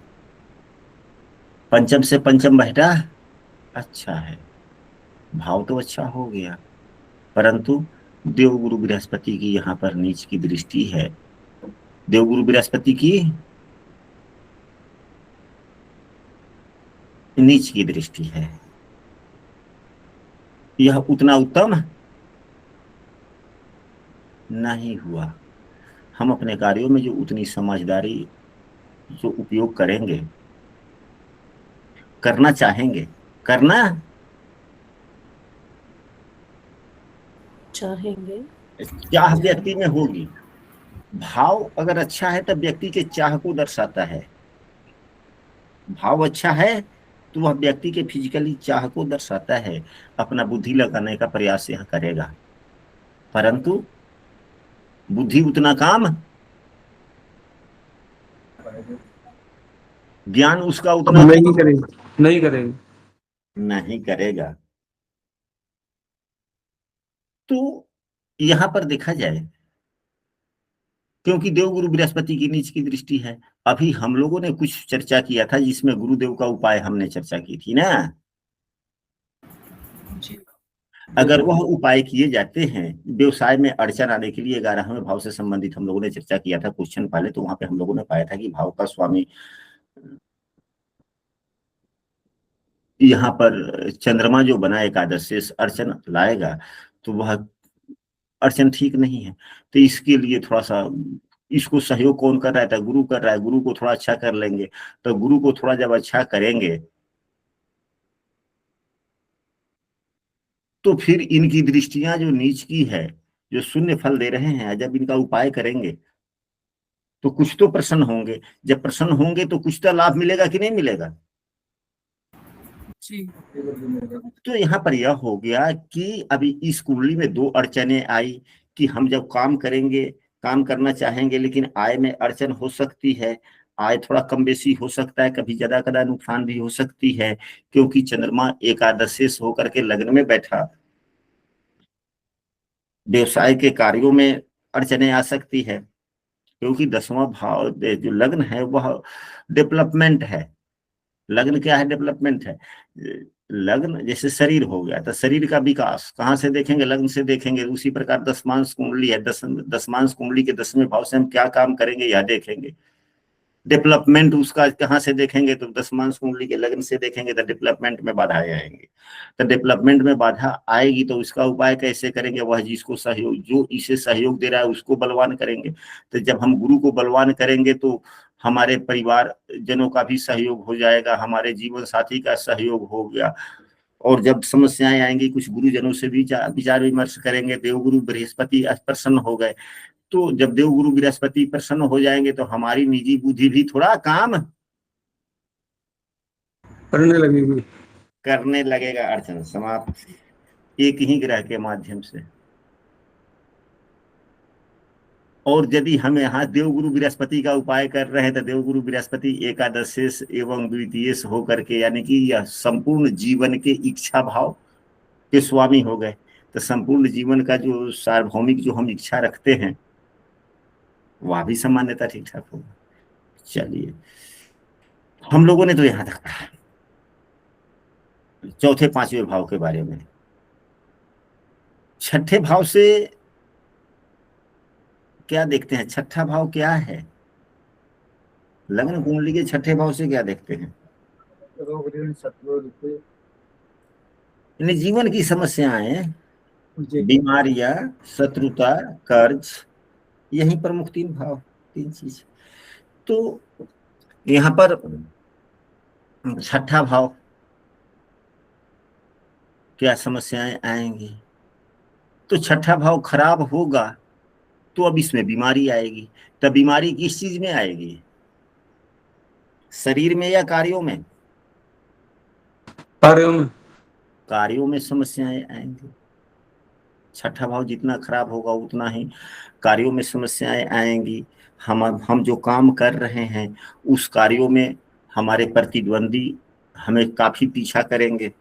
पंचम से पंचम बेटा अच्छा है, भाव तो अच्छा हो गया, परंतु देवगुरु बृहस्पति की यहाँ पर नीच की दृष्टि है। देवगुरु बृहस्पति की नीच की दृष्टि है। यह उतना उत्तम नहीं हुआ। हम अपने कार्यों में जो उतनी समझदारी जो उपयोग करेंगे, करना चाहेंगे, करना चाहेंगे, चाह व्यक्ति में होगी। भाव अगर अच्छा है तब व्यक्ति के चाह को दर्शाता है। भाव अच्छा है तो वह व्यक्ति के फिजिकली चाह को दर्शाता है। अपना बुद्धि लगाने का प्रयास यह करेगा, परंतु बुद्धि उतना काम, ज्ञान उसका उतना नहीं करेगी, नहीं करेगी। नहीं करेगा। तो यहां पर देखा जाए, क्योंकि देवगुरु बृहस्पति की नीच की दृष्टि है। अभी हम लोगों ने कुछ चर्चा किया था जिसमें गुरुदेव का उपाय हमने चर्चा की थी ना। जी। अगर वह उपाय किए जाते हैं, व्यवसाय में अड़चन आने के लिए 11वें भाव से संबंधित हम लोगों ने चर्चा किया था क्वेश्चन पहले, तो वहां पे हम लोगों ने पाया था कि भाव का स्वामी यहाँ पर चंद्रमा जो बना एकादश से अड़चन लाएगा, तो वह अड़चन ठीक नहीं है। तो इसके लिए थोड़ा सा इसको सहयोग कौन कर रहा है? गुरु कर रहा है। गुरु को थोड़ा अच्छा कर लेंगे, तो गुरु को थोड़ा जब अच्छा करेंगे तो फिर इनकी दृष्टियां जो नीच की है, जो शून्य फल दे रहे हैं, जब इनका उपाय करेंगे तो कुछ तो प्रसन्न होंगे। जब प्रसन्न होंगे तो कुछ तो लाभ मिलेगा कि नहीं मिलेगा? जी। तो यहाँ पर यह हो गया कि अभी इस कुंडली में दो अड़चने आई कि हम जब काम करेंगे, काम करना चाहेंगे, लेकिन आय में अड़चन हो सकती है। आय थोड़ा कम बेसी हो सकता है, कभी ज्यादा कदा नुकसान भी हो सकती है, क्योंकि चंद्रमा एकादशेष होकर के लग्न में बैठा। व्यवसाय के कार्यों में अड़चने आ सकती है, क्योंकि 10वां भाव जो लग्न है वह डेवलपमेंट है। लग्न क्या है? डेवलपमेंट है। लग्न जैसे शरीर हो गया, तो शरीर का विकास कहाँ से देखेंगे? लग्न से देखेंगे। उसी प्रकार दशमांश कुंडली है, दशमांश कुंडली के 10वें भाव से हम क्या काम करेंगे यह देखेंगे। डेवलपमेंट उसका कहाँ से देखेंगे? तो दशमांश कुंडली के लग्न से देखेंगे, तो डेवलपमेंट में बाधा आएंगे। तो डेवलपमेंट में बाधा आएगी तो इसका उपाय कैसे करेंगे? वह जिसको सहयोग, जो इसे सहयोग दे रहा है उसको बलवान करेंगे। तो जब हम गुरु को बलवान करेंगे तो हमारे परिवार जनों का भी सहयोग हो जाएगा, हमारे जीवन साथी का सहयोग हो गया। और जब समस्याएं आएंगी, कुछ गुरुजनों से भी विचार विमर्श करेंगे। देवगुरु बृहस्पति प्रसन्न हो गए, तो जब देवगुरु बृहस्पति प्रसन्न हो जाएंगे तो हमारी निजी बुद्धि भी थोड़ा काम करने लगेगी, करने लगेगा। अड़चन समाप्त, एक ही ग्रह के माध्यम से। और यदि हम यहाँ देवगुरु बृहस्पति का उपाय कर रहे हैं तो देवगुरु बृहस्पति एकादशेष एवं द्वितीयेश होकर के, यानी कि यह संपूर्ण जीवन के इच्छा भाव के स्वामी हो गए। तो संपूर्ण जीवन का जो सार्वभौमिक जो हम इच्छा रखते हैं वह भी सामान्यता ठीक ठाक होगा। चलिए, हम लोगों ने तो यहां तक कहा। चौथे पांचवें भाव के बारे में। छठे भाव से क्या देखते हैं? छठा भाव क्या है? लग्न कुंडली के छठे भाव से क्या देखते हैं? जीवन की समस्याएं, बीमारियां, शत्रुता, कर्ज, यही प्रमुख तीन भाव, तीन चीज। तो यहाँ पर छठा भाव, क्या समस्याएं आएंगी? तो छठा भाव खराब होगा तो अब इसमें बीमारी आएगी। तब बीमारी किस चीज में आएगी? शरीर में या कार्यों में? कार्यों में। कार्यों में समस्याएं आएंगी। छठा भाव जितना खराब होगा उतना ही कार्यों में समस्याएं आएंगी। हम जो काम कर रहे हैं उस कार्यों में हमारे प्रतिद्वंदी हमें काफी पीछा करेंगे।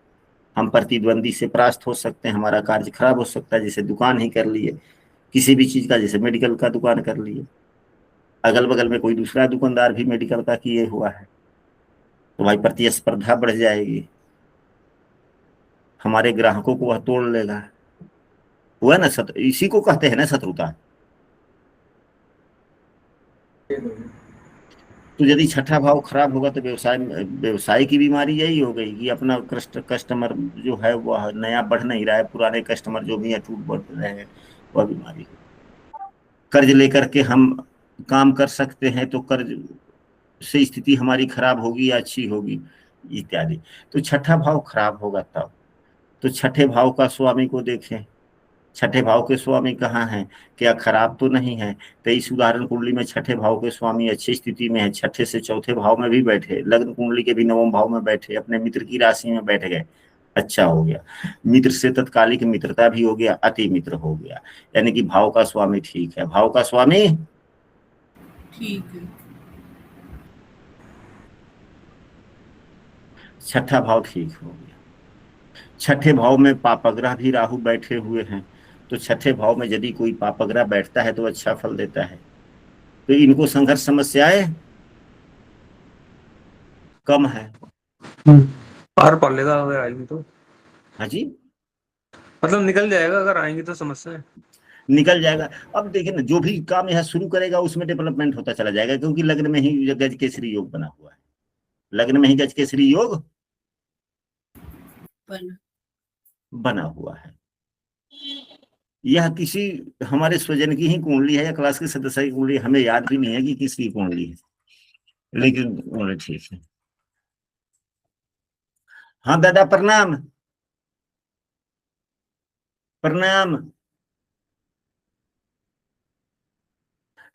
हम प्रतिद्वंदी से परास्त हो सकते हैं, हमारा कार्य खराब हो सकता है। जैसे दुकान ही कर लिए किसी भी चीज का, जैसे मेडिकल का दुकान कर लिए, अगल बगल में कोई दूसरा दुकानदार भी मेडिकल का किए हुआ है, तो भाई प्रतिस्पर्धा बढ़ जाएगी, हमारे ग्राहकों को वह तोड़ लेगा। हुआ ना, इसी को कहते हैं ना शत्रुता। तो यदि छठा भाव खराब होगा तो व्यवसाय की बीमारी यही हो गई कि अपना कस्टमर जो है वह नया बढ़ नहीं रहा है, पुराने कस्टमर जो भी है टूट बढ़ रहे हैं, वह बीमारी। कर्ज लेकर के हम काम कर सकते हैं तो कर्ज से स्थिति हमारी खराब होगी या अच्छी होगी इत्यादि। तो छठा भाव खराब होगा तब। तो छठे भाव का स्वामी को देखें, छठे भाव के स्वामी कहाँ हैं, क्या खराब तो नहीं है। तो इस उदाहरण कुंडली में छठे भाव के स्वामी अच्छी स्थिति में है, छठे से चौथे भाव में भी बैठे, लग्न कुंडली के भी नवम भाव में बैठे, अपने मित्र की राशि में बैठ गए, अच्छा हो गया। मित्र से तत्कालिक मित्रता भी हो गया, अति मित्र हो गया, यानी कि भाव का स्वामी ठीक है, भाव का स्वामी ठीक है। छठा भाव ठीक हो गया। छठे भाव में पापग्रह भी राहु बैठे हुए हैं, तो छठे भाव में यदि कोई पापग्रह बैठता है तो अच्छा फल देता है। तो इनको संघर्ष समस्याएं कम है। पार पा लेगा अगर आएगी तो, हाँ जी, मतलब निकल जाएगा अगर आएंगी तो समस्या निकल जाएगा। अब देखिए ना, जो भी काम यह शुरू करेगा उसमें डेवलपमेंट होता चला जाएगा, क्योंकि लग्न में ही गज केसरी योग बना हुआ है, लग्न में ही गज केसरी योग बना हुआ है। यह किसी हमारे स्वजन की ही कुंडली है या क्लास के सदस्य की कुंडली, हमें याद भी नहीं है कि किसकी कुंडली है, लेकिन कुंडली ठीक है। हाँ दादा प्रणाम। प्रणाम।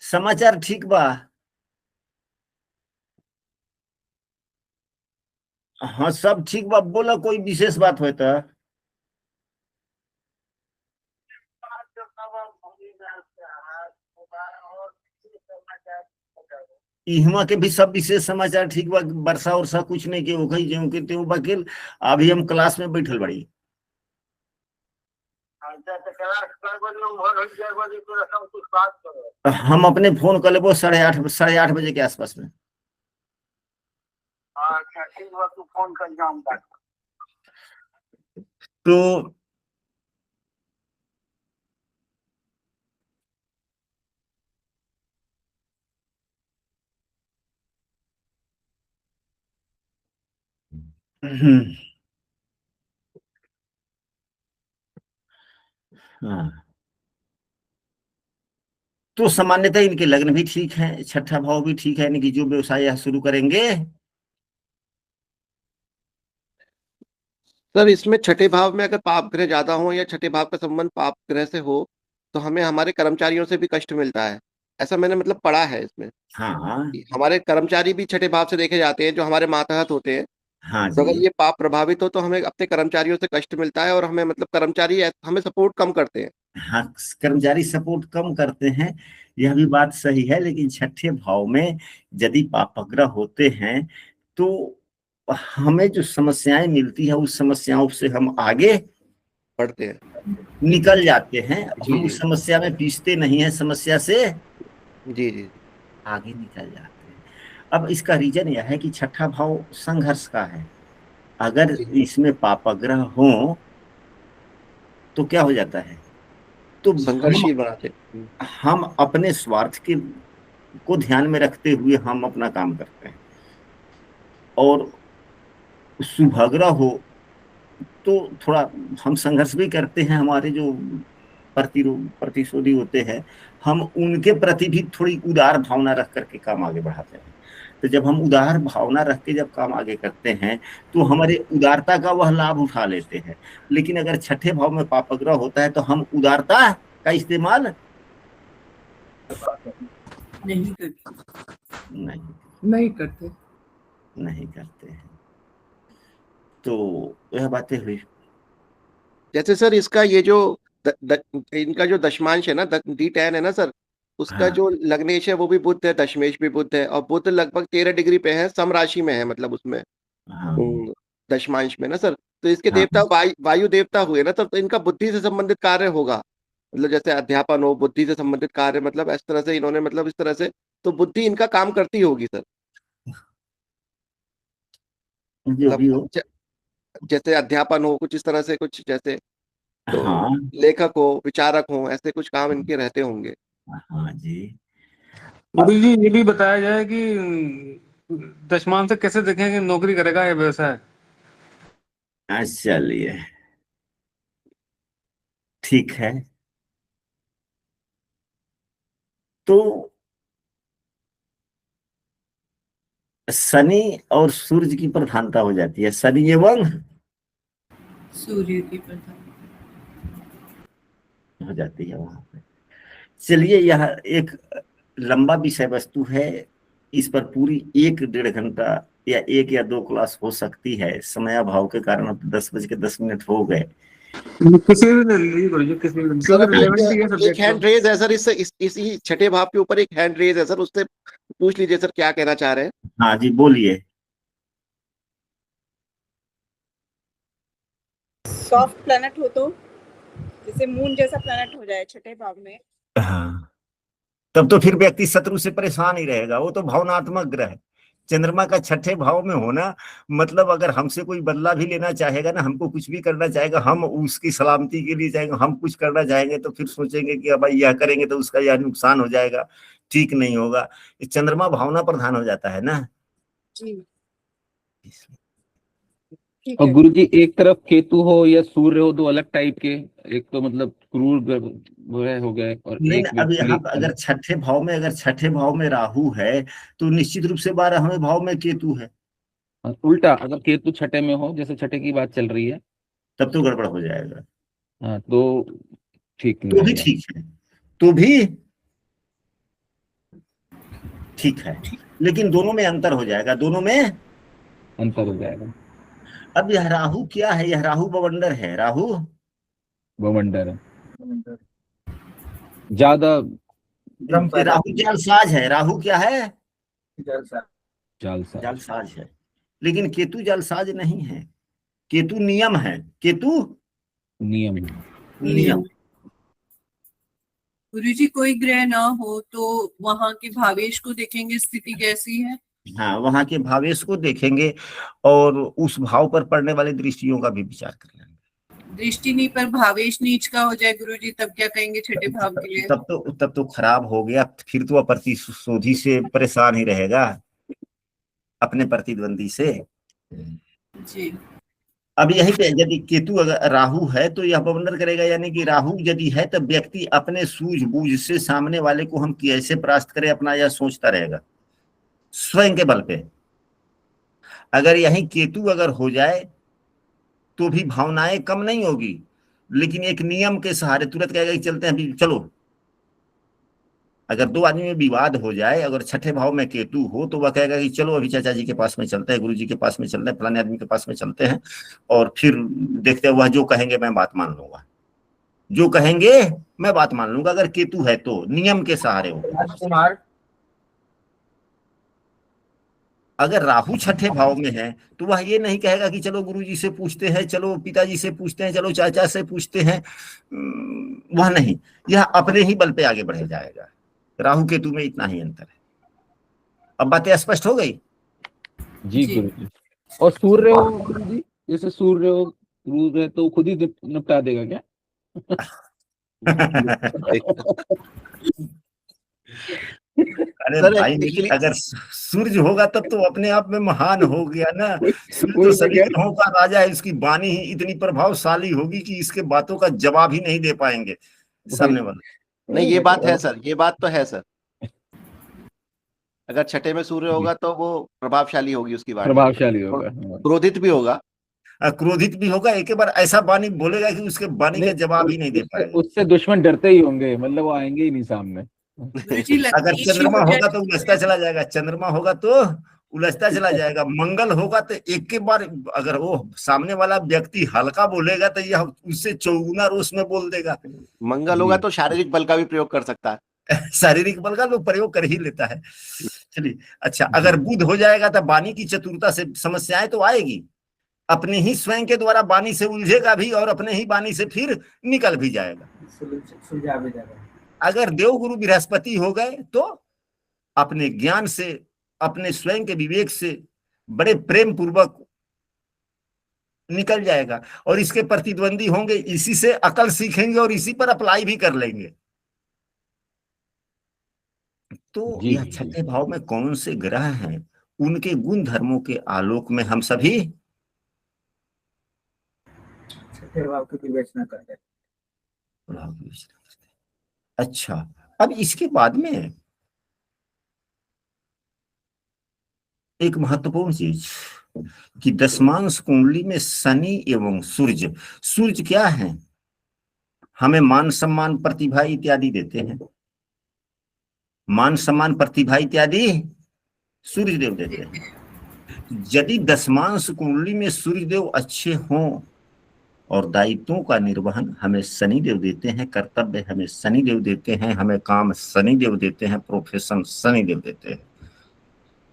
समाचार ठीक बा। हाँ सब ठीक बा, बोला कोई विशेष बात हो तो। इहवा के भी सब विशेष समाचार ठीक बा, वर्षा उर्षा कुछ नहीं के होखई जो के त्यों बकिल। अभी हम क्लास में बैठल बड़ी। हम अपने फोन कर लेबो 8:30 बजे के आसपास में। अच्छा ठीक बा, तू फोन कर जाऊंगा। तो हाँ, तो सामान्यतः इनके लग्न भी ठीक है, छठा भाव भी ठीक है, यानी कि जो व्यवसाय यह शुरू करेंगे। सर इसमें छठे भाव में अगर पाप ग्रह ज्यादा हो या छठे भाव का संबंध पाप ग्रह से हो तो हमें हमारे कर्मचारियों से भी कष्ट मिलता है, ऐसा मैंने मतलब पढ़ा है इसमें। हाँ हमारे कर्मचारी भी छठे भाव से देखे जाते हैं जो हमारे मातहत होते हैं। हाँ तो अगर जी, ये पाप प्रभावित हो तो हमें अपने कर्मचारियों से कष्ट मिलता है और हमें मतलब कर्मचारी हमें सपोर्ट कम करते हैं। हाँ कर्मचारी सपोर्ट कम करते हैं, यह भी बात सही है। लेकिन छठे भाव में यदि पापग्रह होते हैं तो हमें जो समस्याएं मिलती है उस समस्याओं से हम आगे बढ़ते हैं। निकल जाते हैं। जी हम जी उस समस्या में पीसते नहीं है, समस्या से जी जी आगे निकल जाते हैं। अब इसका रीजन यह है कि छठा भाव संघर्ष का है। अगर जी इसमें पापग्रह हो तो क्या हो जाता है, तो संघर्षशील बनाते हैं। हम अपने स्वार्थ के को ध्यान में रखते हुए हम अपना काम करते हैं। और शुभग्रह हो तो थोड़ा हम संघर्ष भी करते हैं, हमारे जो प्रतिशोधी होते हैं हम उनके प्रति भी थोड़ी उदार भावना रख करके काम आगे बढ़ाते हैं। तो जब हम उदार भावना रख के जब काम आगे करते हैं तो हमारे उदारता का वह लाभ उठा लेते हैं। लेकिन अगर छठे भाव में पापग्रह होता है तो हम उदारता का इस्तेमाल नहीं करते। नहीं करते। नहीं करते हैं। तो यह बातें हुई। जैसे सर इसका ये जो इनका जो दशमांश है ना, D10 है ना सर, उसका हाँ जो लग्नेश है वो भी बुध है, दशमेश भी बुध है, और बुध लगभग 13 डिग्री पे है, सम राशि में है मतलब उसमें हाँ दशमांश में ना सर। तो इसके हाँ देवता वायु देवता हुए ना, तो इनका बुद्धि से संबंधित कार्य होगा, मतलब जैसे अध्यापन हो, बुद्धि से संबंधित कार्य, मतलब इस तरह से इन्होंने मतलब इस तरह से तो बुद्धि इनका काम करती होगी सर। जो भी हो। जैसे अध्यापन हो, कुछ इस तरह से, कुछ जैसे तो हाँ लेखक हो, विचारक हो, ऐसे कुछ काम इनके रहते होंगे। हाँ जी। गुरु जी ये भी बताया जाए कि दशमान से कैसे देखें कि नौकरी करेगा या व्यवसाय। चलिए ठीक है। तो शनि और सूर्य की प्रधानता हो जाती है, शनि एवं सूर्य की प्रधान। हो जाती है वहां पे। चलिए यह एक लंबा विषय वस्तु है, इस पर पूरी 1-1.5 घंटा या 1 या 2 क्लास हो सकती है, समय अभाव के कारण अब 10:10 हो गए। किसी भी ले लीजिए गुरु जी, किसी भी, सर क्योंकि रिलेवेंट ही है एक सब्जेक्ट हैंड तो। रेज है सर, इसी छठे भाव के ऊपर एक हैंड रेज है सर, उससे पूछ लीजिए सर क्या कहना चाह रहे हैं। हाँ जी बोलिए। सॉफ्ट प्लैनेट हो तो, जैसे मून जैसा प्लैनेट हो जाए छठे भाव में। हाँ तब तो फिर व्यक्ति शत्रु से परेशान ही रहेगा, वो तो भावनात्मक ग्रह है। चंद्रमा का छठे भाव में होना मतलब अगर हमसे कोई बदला भी लेना चाहेगा ना, हमको कुछ भी करना चाहेगा, हम उसकी सलामती के लिए चाहेंगे, हम कुछ करना चाहेंगे तो फिर सोचेंगे कि भाई यह करेंगे तो उसका यह नुकसान हो जाएगा, ठीक नहीं होगा। चंद्रमा भावना प्रधान हो जाता है ना। जी ठीक और है। गुरु जी एक तरफ केतु हो या सूर्य हो, दो अलग टाइप के, एक तो मतलब क्रूर वह हो गए और नहीं एक अब यहाँ बिल्कुल अगर छठे भाव में राहु है तो निश्चित रूप से 12वें भाव में केतु है, उल्टा अगर केतु छठे में हो, जैसे छठे की बात चल रही है, तब तो गड़बड़ हो जाएगा। हाँ तो ठीक नहीं तो भी रहेगा। ठीक है, तो भी ठीक है, लेकिन दोनों में अंतर हो जाएगा, दोनों में। अंतर हो जाएगा। अब यह राहु क्या है, यह राहु बवंडर है, राहु बवंडर है ज्यादा। राहु जालसाज है, राहु क्या है, जालसा जालसाज है। लेकिन केतु जालसाज नहीं है, केतु नियम है, केतु नियम। नियम। गुरु जी कोई ग्रह ना हो तो वहां के भावेश को देखेंगे, स्थिति कैसी है। हाँ वहां के भावेश को देखेंगे और उस भाव पर पड़ने वाली दृष्टियों का भी विचार कर लेंगे। दृष्टि नहीं पर भावेश नीच का हो जाए गुरु जी, तब क्या कहेंगे छठे भाव के लिए। तब तो खराब हो गया, फिर तो अप्रतिशोधी से परेशान ही रहेगा, अपने प्रतिद्वंदी से। जी अब यही पे यदि केतु अगर राहु है तो यह बवंडर करेगा, यानी कि राहु यदि है तब व्यक्ति अपने सूझबूझ से सामने वाले को हम कैसे परास्त करें अपना यह सोचता रहेगा, स्वयं के बल पे। अगर यही केतु अगर हो जाए तो भी भावनाएं कम नहीं होगी, लेकिन एक नियम के सहारे तुरंत कहेगा कि चलते हैं अभी चलो। अगर 2 आदमी में विवाद हो जाए, अगर छठे भाव में केतु हो तो वह कहेगा कि चलो अभी चाचा जी के पास में चलते हैं, गुरु जी के पास में चलते हैं, फलाने आदमी के पास में चलते हैं, और फिर देखते हैं वह जो कहेंगे मैं बात मान लूंगा, जो कहेंगे मैं बात मान लूंगा। अगर केतु है तो नियम के सहारे होगा। अगर राहु छठे भाव में है तो वह ये नहीं कहेगा कि चलो गुरुजी से पूछते हैं, चलो पिताजी से पूछते हैं, चलो चाचा से पूछते हैं, वह नहीं, यह अपने ही बल पे आगे बढ़ जाएगा। राहु केतु में इतना ही अंतर है। अब बातें स्पष्ट हो गई। जी गुरु जी। और सूर्य हो गुरु जी, जैसे सूर्य हो क्रूर है तो खुद ही निपटा देगा क्या? अरे सर भाई एक्चुअली अगर सूर्य होगा तब तो अपने आप में महान हो गया ना। सूर्य तो वही सभी मैं कह ग्रहों का राजा है, उसकी वाणी ही इतनी प्रभावशाली होगी कि इसके बातों का जवाब ही नहीं दे पाएंगे सामने वाले। नहीं, ये बात है सर, ये बात तो है सर। अगर छठे में सूर्य होगा तो वो प्रभावशाली होगी उसकी वाणी, प्रभावशाली होगा। क्रोधित भी होगा, क्रोधित भी होगा, एक बार ऐसा वाणी बोलेगा कि उसके वाणी का जवाब ही नहीं दे पाएगा। उससे दुश्मन डरते ही होंगे, मतलब वो आएंगे ही नहीं सामने। गुरु जी अगर लगती चंद्रमा होगा तो उलझता चला जाएगा, चंद्रमा होगा तो उलझता चला जाएगा। मंगल होगा तो एक के बार अगर वो सामने वाला व्यक्ति हल्का बोलेगा तो यह उससे चौगुना रोष में बोल देगा। मंगल होगा तो शारीरिक बल का भी प्रयोग कर सकता है, शारीरिक बल का लोग प्रयोग कर ही लेता है। चलिए अच्छा, अगर बुध हो जाएगा तो वाणी की चतुरता से समस्याएं तो आएगी, अपने ही स्वयं के द्वारा वाणी से उलझेगा भी और अपने ही वाणी से फिर निकल भी जाएगा। अगर देवगुरु बृहस्पति हो गए तो अपने ज्ञान से, अपने स्वयं के विवेक से बड़े प्रेम पूर्वक निकल जाएगा, और इसके प्रतिद्वंदी होंगे, इसी से अकल सीखेंगे और इसी पर अप्लाई भी कर लेंगे। तो जी यह छठे भाव में कौन से ग्रह हैं, उनके गुण धर्मों के आलोक में हम सभी छठे भाव की विवेचना करते हैं। प्रभाव की विवेचना करते हैं। अच्छा, अब इसके बाद में एक महत्वपूर्ण चीज कि दशमांश कुंडली में शनि एवं सूर्य, सूर्य क्या है, हमें मान सम्मान प्रतिभा इत्यादि देते हैं, मान सम्मान प्रतिभा इत्यादि सूर्य देव देते हैं। यदि दशमांश कुंडली में सूर्य देव अच्छे हों और दायित्वों का निर्वहन हमें शनि देव देते हैं, कर्तव्य हमें शनि देव देते हैं, हमें काम शनि देव देते हैं, प्रोफेशन शनि देव देते हैं,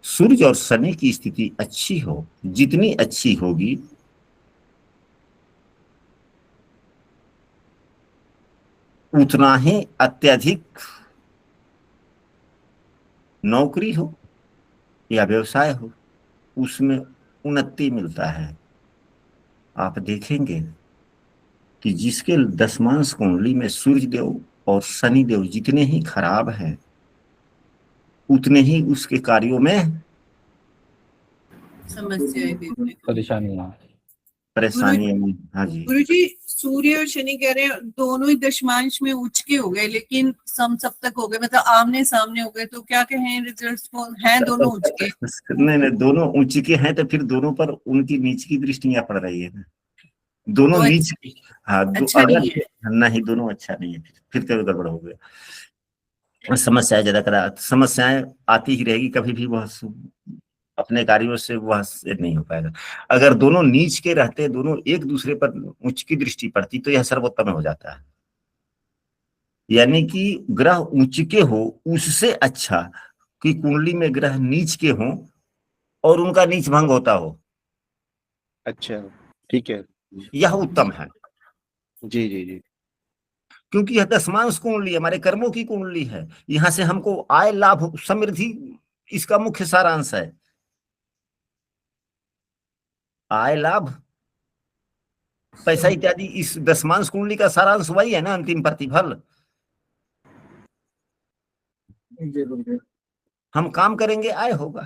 सूर्य और शनि की स्थिति अच्छी हो, जितनी अच्छी होगी उतना ही अत्यधिक नौकरी हो या व्यवसाय हो उसमें उन्नति मिलता है। आप देखेंगे कि जिसके दशमांश कुंडली में सूर्य देव और शनि देव जितने ही खराब हैं उतने ही उसके कार्यों में समस्याएं देखने को। परेशानी। हाँ जी, गुरु जी, सूर्य और शनि कह रहे हैं दोनों ही दशमांश में उच्च के हो गए, लेकिन समसप्तक हो गए, मतलब आमने सामने हो गए, तो क्या कहें रिजल्ट्स को, हैं दोनों उच्च के? नहीं, दोनों ऊंच के हैं तो फिर दोनों पर उनकी नीच की दृष्टियां पड़ रही है ना, दोनों तो नीच। हाँ, अच्छा अगर नहीं है। नहीं, दोनों अच्छा नहीं है, फिर कभी गड़बड़ हो गया। समस्याएं ज्यादा करा, समस्याएं आती ही रहेगी, कभी भी वह अपने कार्यों से वह से नहीं हो पाएगा। अगर दोनों नीच के रहते, दोनों एक दूसरे पर उच्च की दृष्टि पड़ती तो यह सर्वोत्तम हो जाता है। यानी कि ग्रह उच्च के हो उससे अच्छा कि कुंडली में ग्रह नीच के हों और उनका नीच भंग होता हो, अच्छा, ठीक है। यह उत्तम है। जी जी जी। क्योंकि यह दशमांश कुंडली हमारे कर्मों की कुंडली है, यहाँ से हमको आय लाभ समृद्धि इसका मुख्य सारांश है। आय लाभ पैसा इत्यादि इस दशमांश कुंडली का सारांश वही है ना, अंतिम प्रतिफल। हम काम करेंगे आय होगा,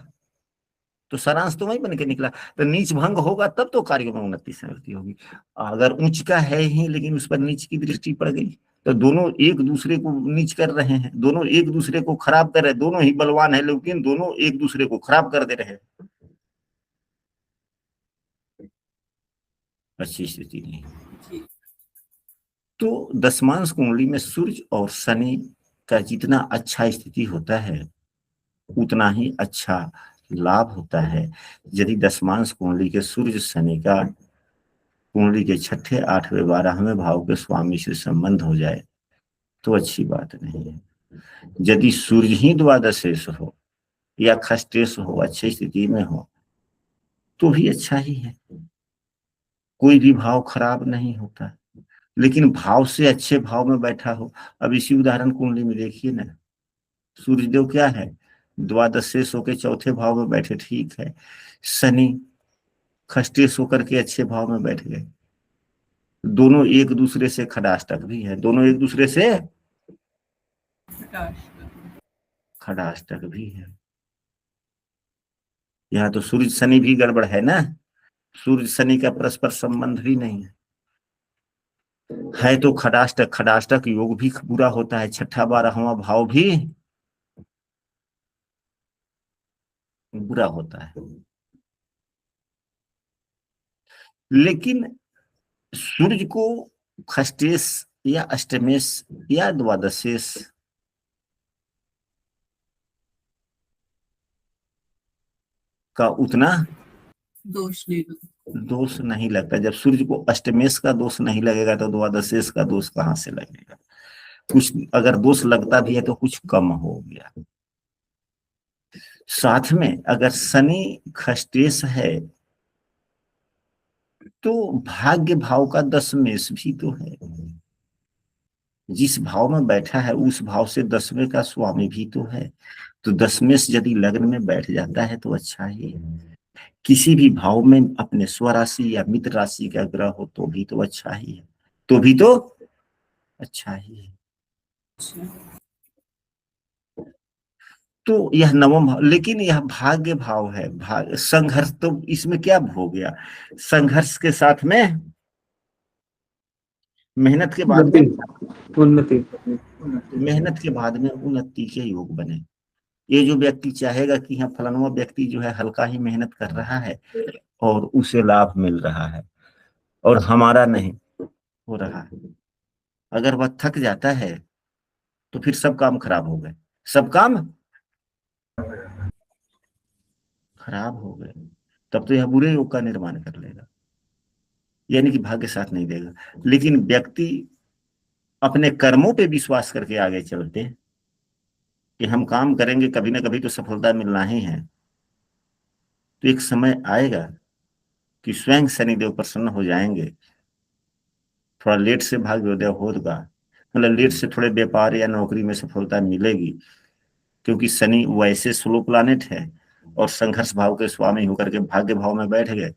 तो सारांश तो वही बन के निकला। तो नीच भंग होगा तब तो कार्यों में उन्नति समृद्धि होगी। अगर उच्च का है ही लेकिन उस पर नीच की दृष्टि पड़ गई तो दोनों एक दूसरे को नीच कर रहे हैं, दोनों एक दूसरे को खराब कर रहे हैं, दोनों ही बलवान है लेकिन दोनों एक दूसरे को खराब कर दे रहे हैं, अच्छी स्थिति नहीं। तो दशमांश कुंडली में सूर्य और शनि का जितना अच्छा स्थिति होता है उतना ही अच्छा लाभ होता है। यदि दशमांश कुंडली के सूर्य शनि का कुंडली के छठे, आठवें, 12वें भाव के स्वामी से संबंध हो जाए तो अच्छी बात नहीं है। यदि सूर्य ही द्वादशेष हो या खष्टेश हो, अच्छी स्थिति में हो तो भी अच्छा ही है, कोई भी भाव खराब नहीं होता। लेकिन भाव से अच्छे भाव में बैठा हो, अब इसी उदाहरण कुंडली में देखिए ना, सूर्यदेव क्या है, द्वादशेष होकर चौथे भाव में बैठे, ठीक है, शनि खष्टेश होकर के अच्छे भाव में बैठ गए, दोनों एक दूसरे से खडाष्टक भी है, दोनों एक दूसरे से खडाष्टक भी है। यहाँ तो सूर्य शनि भी गड़बड़ है ना, सूर्य शनि का परस्पर संबंध भी नहीं है तो खडाष्टक, खडाष्टक योग भी बुरा होता है, छठा 12वां भाव भी बुरा होता है। लेकिन सूर्य को खष्टेश या अष्टमेश या द्वादशेश का उतना दोष नहीं लगता। जब सूर्य को अष्टमेश का दोष नहीं लगेगा तो द्वादशेश का दोष कहाँ से लगेगा? कुछ अगर दोष लगता भी है तो कुछ कम हो गया। साथ में अगर शनि खष्टेश है तो भाग्य भाव का दशमेश भी तो है, जिस भाव में बैठा है उस भाव से दसवें का स्वामी भी तो है, तो दशमेश यदि लग्न में बैठ जाता है तो अच्छा ही है। किसी भी भाव में अपने स्वराशि या मित्र राशि का ग्रह हो तो भी तो अच्छा ही है, तो भी तो अच्छा ही है। तो यह नवम भाव, लेकिन यह भाग्य भाव है। संघर्ष तो इसमें क्या हो गया, संघर्ष के साथ में मेहनत के बाद में उन्नति मेहनत के बाद में उन्नति के योग बने। ये जो व्यक्ति चाहेगा कि हाँ फलाना व्यक्ति जो है हल्का ही मेहनत कर रहा है और उसे लाभ मिल रहा है और हमारा नहीं हो रहा है, अगर वह थक जाता है तो फिर सब काम खराब हो गए, सब काम खराब हो गए। तब तो यह बुरे योग का निर्माण कर लेगा, यानी कि भाग्य साथ नहीं देगा। लेकिन व्यक्ति अपने कर्मों पे विश्वास करके आगे चलते हैं कि हम काम करेंगे कभी ना कभी तो सफलता मिलना ही है, तो एक समय आएगा कि स्वयं शनिदेव प्रसन्न हो जाएंगे। थोड़ा लेट से भाग्योदय होगा, मतलब लेट से थोड़े व्यापार या नौकरी में सफलता मिलेगी, क्योंकि शनि वैसे स्लो प्लानेट है और संघर्ष भाव के स्वामी होकर के भाग्य भाव में बैठ गए,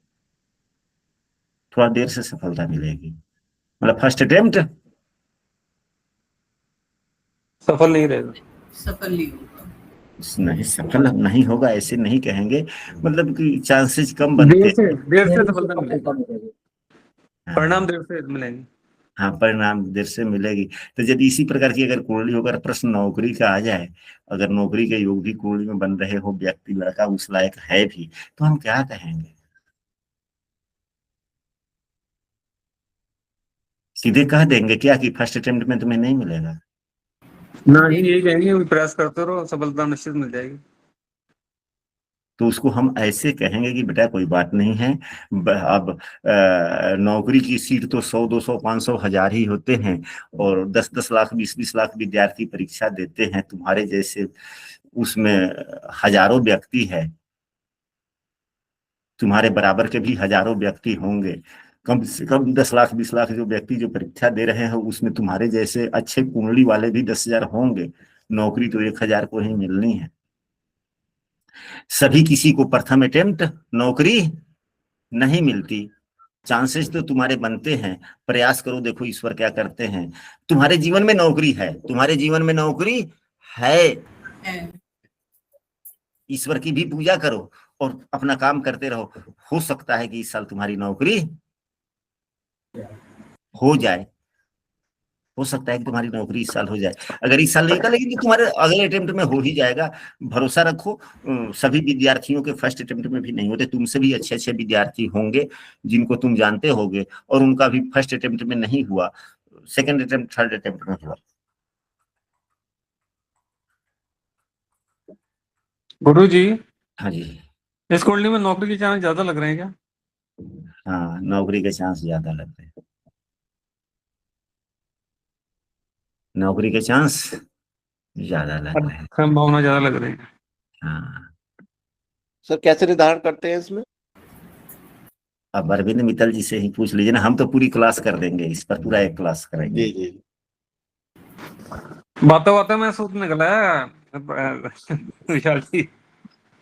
थोड़ा देर से सफलता मिलेगी। मतलब फर्स्ट अटेम्प्ट सफल नहीं रहेगा, सफल नहीं होगा। नहीं सफल नहीं होगा ऐसे नहीं कहेंगे, मतलब कि चांसेस कम बनते हैं। देर से सफलता मिलेगी, हाँ, परिणाम देर से मिलेंगे। हाँ परिणाम देर से मिलेगी। तो जब इसी प्रकार की अगर कुंडली होकर प्रश्न नौकरी का आ जाए, अगर नौकरी के योग भी कुंडली में बन रहे हो, व्यक्ति लड़का उस लायक है भी, तो हम क्या कहेंगे, सीधे कह देंगे क्या कि फर्स्ट अटेम्प्ट में तुम्हें नहीं मिलेगा? नहीं, यही कहेंगे प्रयास करते रहो, सफलता निश्चित मिल जाएगी। तो उसको हम ऐसे कहेंगे कि बेटा कोई बात नहीं है, अब नौकरी की सीट तो 100 200 500 1000 ही होते हैं और 10-10 लाख 20-20 लाख विद्यार्थी परीक्षा देते हैं, तुम्हारे जैसे उसमें हजारों व्यक्ति है, तुम्हारे बराबर के भी हजारों व्यक्ति होंगे, कम से कम 10 लाख 20 लाख जो व्यक्ति जो परीक्षा दे रहे हैं उसमें तुम्हारे जैसे अच्छे कुंडली वाले भी 10,000 होंगे, नौकरी तो 1,000 को ही मिलनी है। सभी किसी को प्रथम अटेम्प्ट नौकरी नहीं मिलती, चांसेस तो तुम्हारे बनते हैं, प्रयास करो, देखो ईश्वर क्या करते हैं। तुम्हारे जीवन में नौकरी है, तुम्हारे जीवन में नौकरी है, ईश्वर की भी पूजा करो और अपना काम करते रहो, हो सकता है कि इस साल तुम्हारी नौकरी हो जाए, हो सकता है कि तुम्हारी नौकरी इस साल हो जाए। अगर इस साल नहीं होता लेकिन तुम्हारे अगले अटेम्प्ट में हो ही जाएगा, भरोसा रखो। सभी विद्यार्थियों के फर्स्ट अटेम्प्ट में भी नहीं होते, तुमसे भी अच्छे अच्छे विद्यार्थी होंगे जिनको तुम जानते होगे और उनका भी फर्स्ट अटेम्प्ट में नहीं हुआ, सेकंड अटेम्प्ट थर्ड अटेम्प्ट में हुआ। गुरु जी, हाँ जी, इस कुंडली में नौकरी के चांस ज्यादा लग रहे हैं क्या? हाँ नौकरी के चांस ज्यादा लग रहे हैं, नौकरी के चांस ज्यादा लग रहे हैं, संभावना ज्यादा लग रही है। हाँ। सर कैसे निर्धारण करते हैं इसमें? अब अरविंद मित्तल जी से ही पूछ लीजिए ना, हम तो पूरी क्लास कर देंगे इस पर, पूरा एक क्लास करेंगे। जी जी बातों बातों में सूत्र निकला है विशाल जी।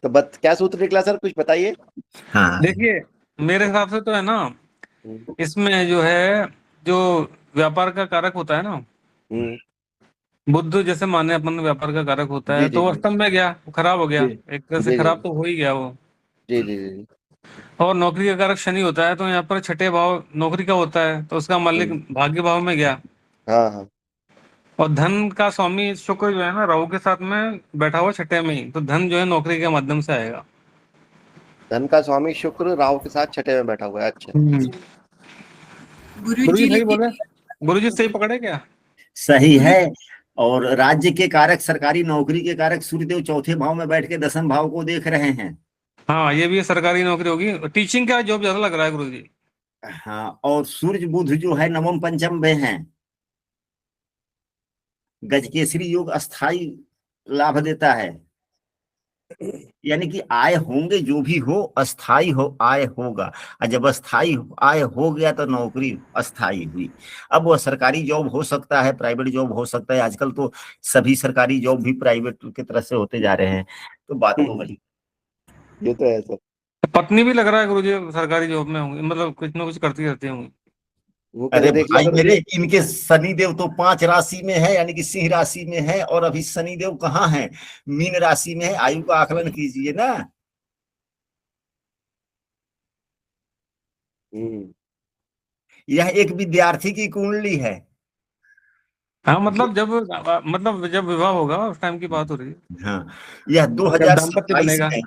तो क्या सूत्र निकला सर, कुछ बताइए। हाँ देखिए, मेरे हिसाब से तो है ना, इसमें जो है जो व्यापार का कारक होता है ना, बुद्ध जैसे माने अपन व्यापार का कारक होता है, तो वो अष्टम में गया, खराब हो गया, एक तरह से खराब तो हो ही गया वो। जी जी जी। और नौकरी का कारक शनि होता है, तो यहाँ पर छठे भाव नौकरी का होता है, तो उसका मालिक भाग्य भाव में गया। हाँ हाँ। और धन का स्वामी शुक्र जो है ना, राहु के साथ में बैठा हुआ छठे में ही, तो धन जो है नौकरी के माध्यम से आएगा। धन का स्वामी शुक्र राहु के साथ छठे में बैठा हुआ है। अच्छा गुरुजी सही बोले, गुरुजी सही पकड़े क्या? सही है। और राज्य के कारक, सरकारी नौकरी के कारक सूर्यदेव चौथे भाव में बैठ के 10वें भाव को देख रहे हैं। हाँ, ये भी सरकारी नौकरी होगी, टीचिंग का जॉब ज्यादा लग रहा है गुरुजी। हाँ, और सूर्य बुध जो है नवम पंचम में है, गजकेसरी योग अस्थाई लाभ देता है, यानी कि आय होंगे, जो भी हो अस्थाई हो आय होगा, और जब अस्थाई आय हो गया तो नौकरी अस्थाई हुई। अब वह सरकारी जॉब हो सकता है, प्राइवेट जॉब हो सकता है, आजकल तो सभी सरकारी जॉब भी प्राइवेट की तरह से होते जा रहे हैं, तो बात तो वही। ये तो है सर। पत्नी भी लग रहा है गुरुजी सरकारी जॉब में होंगी, मतलब कुछ ना कुछ करती रहती होंगी। वो अरे कहे देख लो भाई गुरुजी। मेरे, इनके शनिदेव तो 5 राशि में है, यानी कि सिंह राशि में है, और अभी शनिदेव कहाँ है, मीन राशि में है। आयु का आकलन कीजिए ना। यह एक विद्यार्थी की कुंडली है। हाँ मतलब जब विवाह होगा उस टाइम की बात हो रही है, हाँ, यह जब दाम्पत्य 2027 बनेगा। में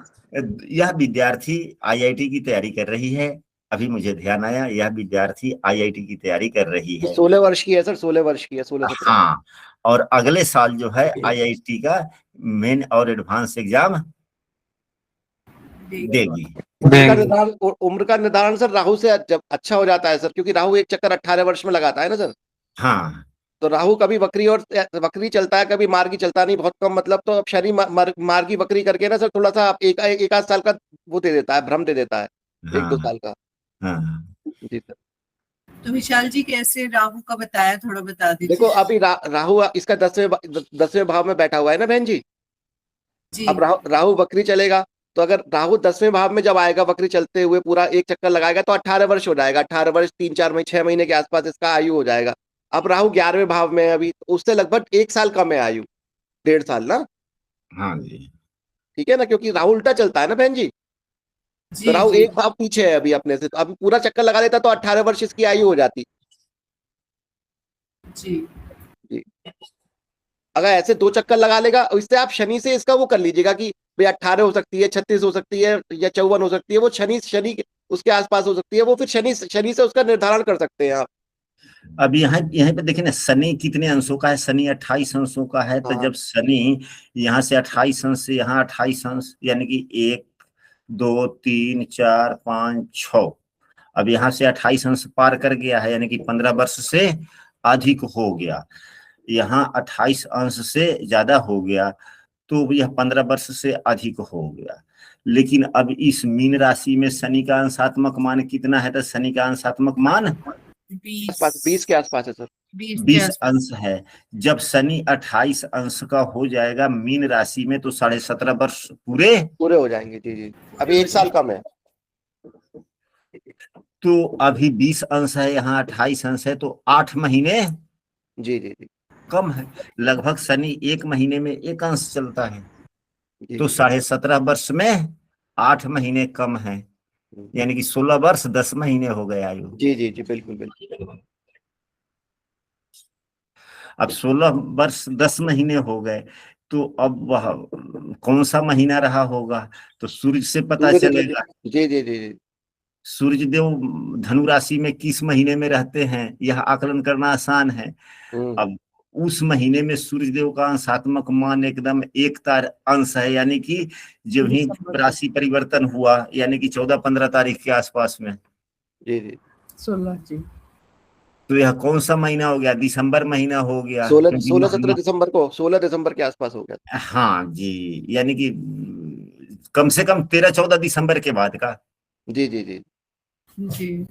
यह विद्यार्थी आईआईटी की तैयारी कर रही है। अभी मुझे ध्यान आया, यह विद्यार्थी आईआईटी की तैयारी कर रही है। 16 वर्ष की है सर, 16 वर्ष की है, 16-17। हाँ, और अगले साल जो है आईआईटी का मेन और एडवांस एग्जाम देगी। उम्र का निर्धारण सर राहु से जब अच्छा हो जाता है सर, क्योंकि राहु एक चक्कर 18 वर्ष में लगाता है ना सर। हाँ, तो राहु कभी वक्री चलता है, कभी मार्गी चलता नहीं, बहुत कम। मतलब तो अब शनि मार्गी वक्री करके ना सर थोड़ा सा एक आध साल का वो दे देता है, भ्रम दे देता है, हाँ, 1-2 साल का। हाँ। जी सर। तो विशाल जी कैसे राहु का बताया, थोड़ा बता दीजिए। देखो अभी राहु इसका 10वें भाव में बैठा हुआ है ना बहन जी। जी अब राहु वक्री चलेगा, तो अगर राहु 10वें भाव में जब आएगा वक्री चलते हुए पूरा एक चक्कर लगाएगा तो 18 वर्ष हो जाएगा। 18 वर्ष 3-4 महीने 6 महीने के आसपास इसका आयु हो जाएगा। अब राहु 11वें भाव में है अभी, तो उससे लगभग 1 साल कम है आयु, 1.5 साल ना। हाँ जी, ठीक है ना, क्योंकि राहु उल्टा चलता है ना बहन जी। तो जी राहु जी एक भाव पीछे है अभी अपने से, तो अब पूरा चक्कर लगा देता तो 18 वर्ष इसकी आयु हो जाती। जी। जी, अगर ऐसे 2 चक्कर लगा लेगा, इससे आप शनि से इसका वो कर लीजिएगा कि भाई 18 हो सकती है, 36 हो सकती है, या 54 हो सकती है। वो शनि उसके आसपास हो सकती है, वो फिर शनि से उसका निर्धारण कर सकते हैं आप। अब यहाँ पे देखिए ना, शनि कितने अंशों का है, शनि 28 अंशों का है। तो हाँ। जब शनि यहाँ से 28 अंश से यहाँ 28 अंश, यानी कि 1 2 3 4 5 6, अब यहाँ से 28 अंश पार कर गया है, यानी कि 15 वर्ष से अधिक हो गया। यहाँ 28 अंश से ज्यादा हो गया, तो यह 15 वर्ष से अधिक हो गया। लेकिन अब इस मीन राशि में शनि का अंशात्मक मान कितना है, तो शनि का अंशात्मक मान 20 के आसपास है सर। 20 अंश है। जब शनि 28 अंश का हो जाएगा मीन राशि में, तो 17.5 वर्ष पूरे हो जाएंगे। जी जी, अभी 1 साल कम है। तो अभी 20 अंश है, यहाँ 28 अंश है, तो 8 महीने जी जी जी कम है। लगभग शनि 1 महीने में 1 अंश चलता है, जी तो 17.5 वर्ष में 8 महीने कम है, यानी कि 16 वर्ष 10 महीने हो गए आयु। जी जी जी, बिल्कुल बिल्कुल। अब 16 वर्ष 10 महीने हो गए, तो अब वह कौन सा महीना रहा होगा, तो सूर्य से पता चलेगा। जी जी जी। सूर्य देव धनु राशि में किस महीने में रहते हैं, यह आकलन करना आसान है। अब उस महीने में सूर्य देव का अंशात्मक मान एकदम 1 तार अंश है, यानी कि जब ही राशि परिवर्तन हुआ, यानी कि 14-15 तारीख के आसपास में। जी जी 16 जी। तो यह कौन सा महीना हो गया, दिसंबर महीना हो गया। 16-17 दिसंबर को, 16 दिसंबर के आसपास हो गया। हाँ जी, यानी कि कम से कम 13-14 दिसंबर के बाद का। जी जी जी जी।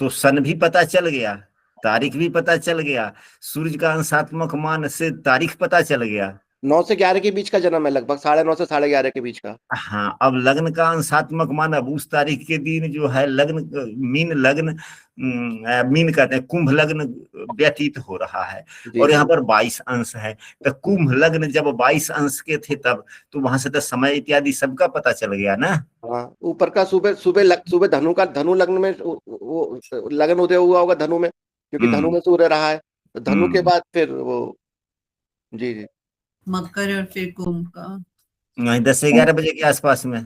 तो सन भी पता चल गया, तारीख भी पता चल गया, सूर्य का अंशात्मक मान से तारीख पता चल गया। 9 से 11 के बीच का जन्म है, लगभग 9:30 से 11:30 के बीच का। हाँ, अब लग्न का अंशात्मक मान, अब उस तारीख के दिन जो है लग्न, मीन कहते हैं, कुंभ लग्न व्यतीत हो रहा है, और यहाँ पर 22 अंश है। तो कुंभ लग्न जब 22 अंश के थे तब, तो वहां से तो समय इत्यादि सबका पता चल गया ना। हाँ, ऊपर का सुबह धनु लग्न में वो लग्न उदय हुआ होगा धनु में, क्योंकि धनु में सूर्य रहा है। तो धनु के बाद फिर वो जी जी मकर और फिर कुंभ का 10 से 11 बजे के आसपास में।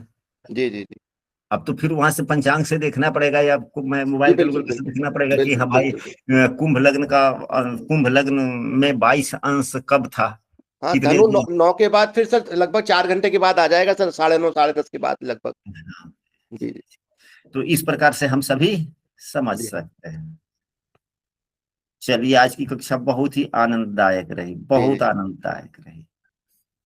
जी जी जी अब तो फिर वहां से पंचांग से देखना पड़ेगा, या आपको मैं मोबाइल कैलकुलेटर से देखना पड़ेगा कि हाँ भाई कुंभ लग्न में 22 अंश कब था। हाँ, कितने धनु दिन? 9 के बाद फिर सर लगभग 4 घंटे के बाद आ जाएगा सर, 9:30 10:30 के बाद लगभग। जी जी, तो इस प्रकार से हम सभी समझ सकते हैं। चलिए, आज की कक्षा बहुत ही आनंददायक रही, बहुत आनंददायक रही।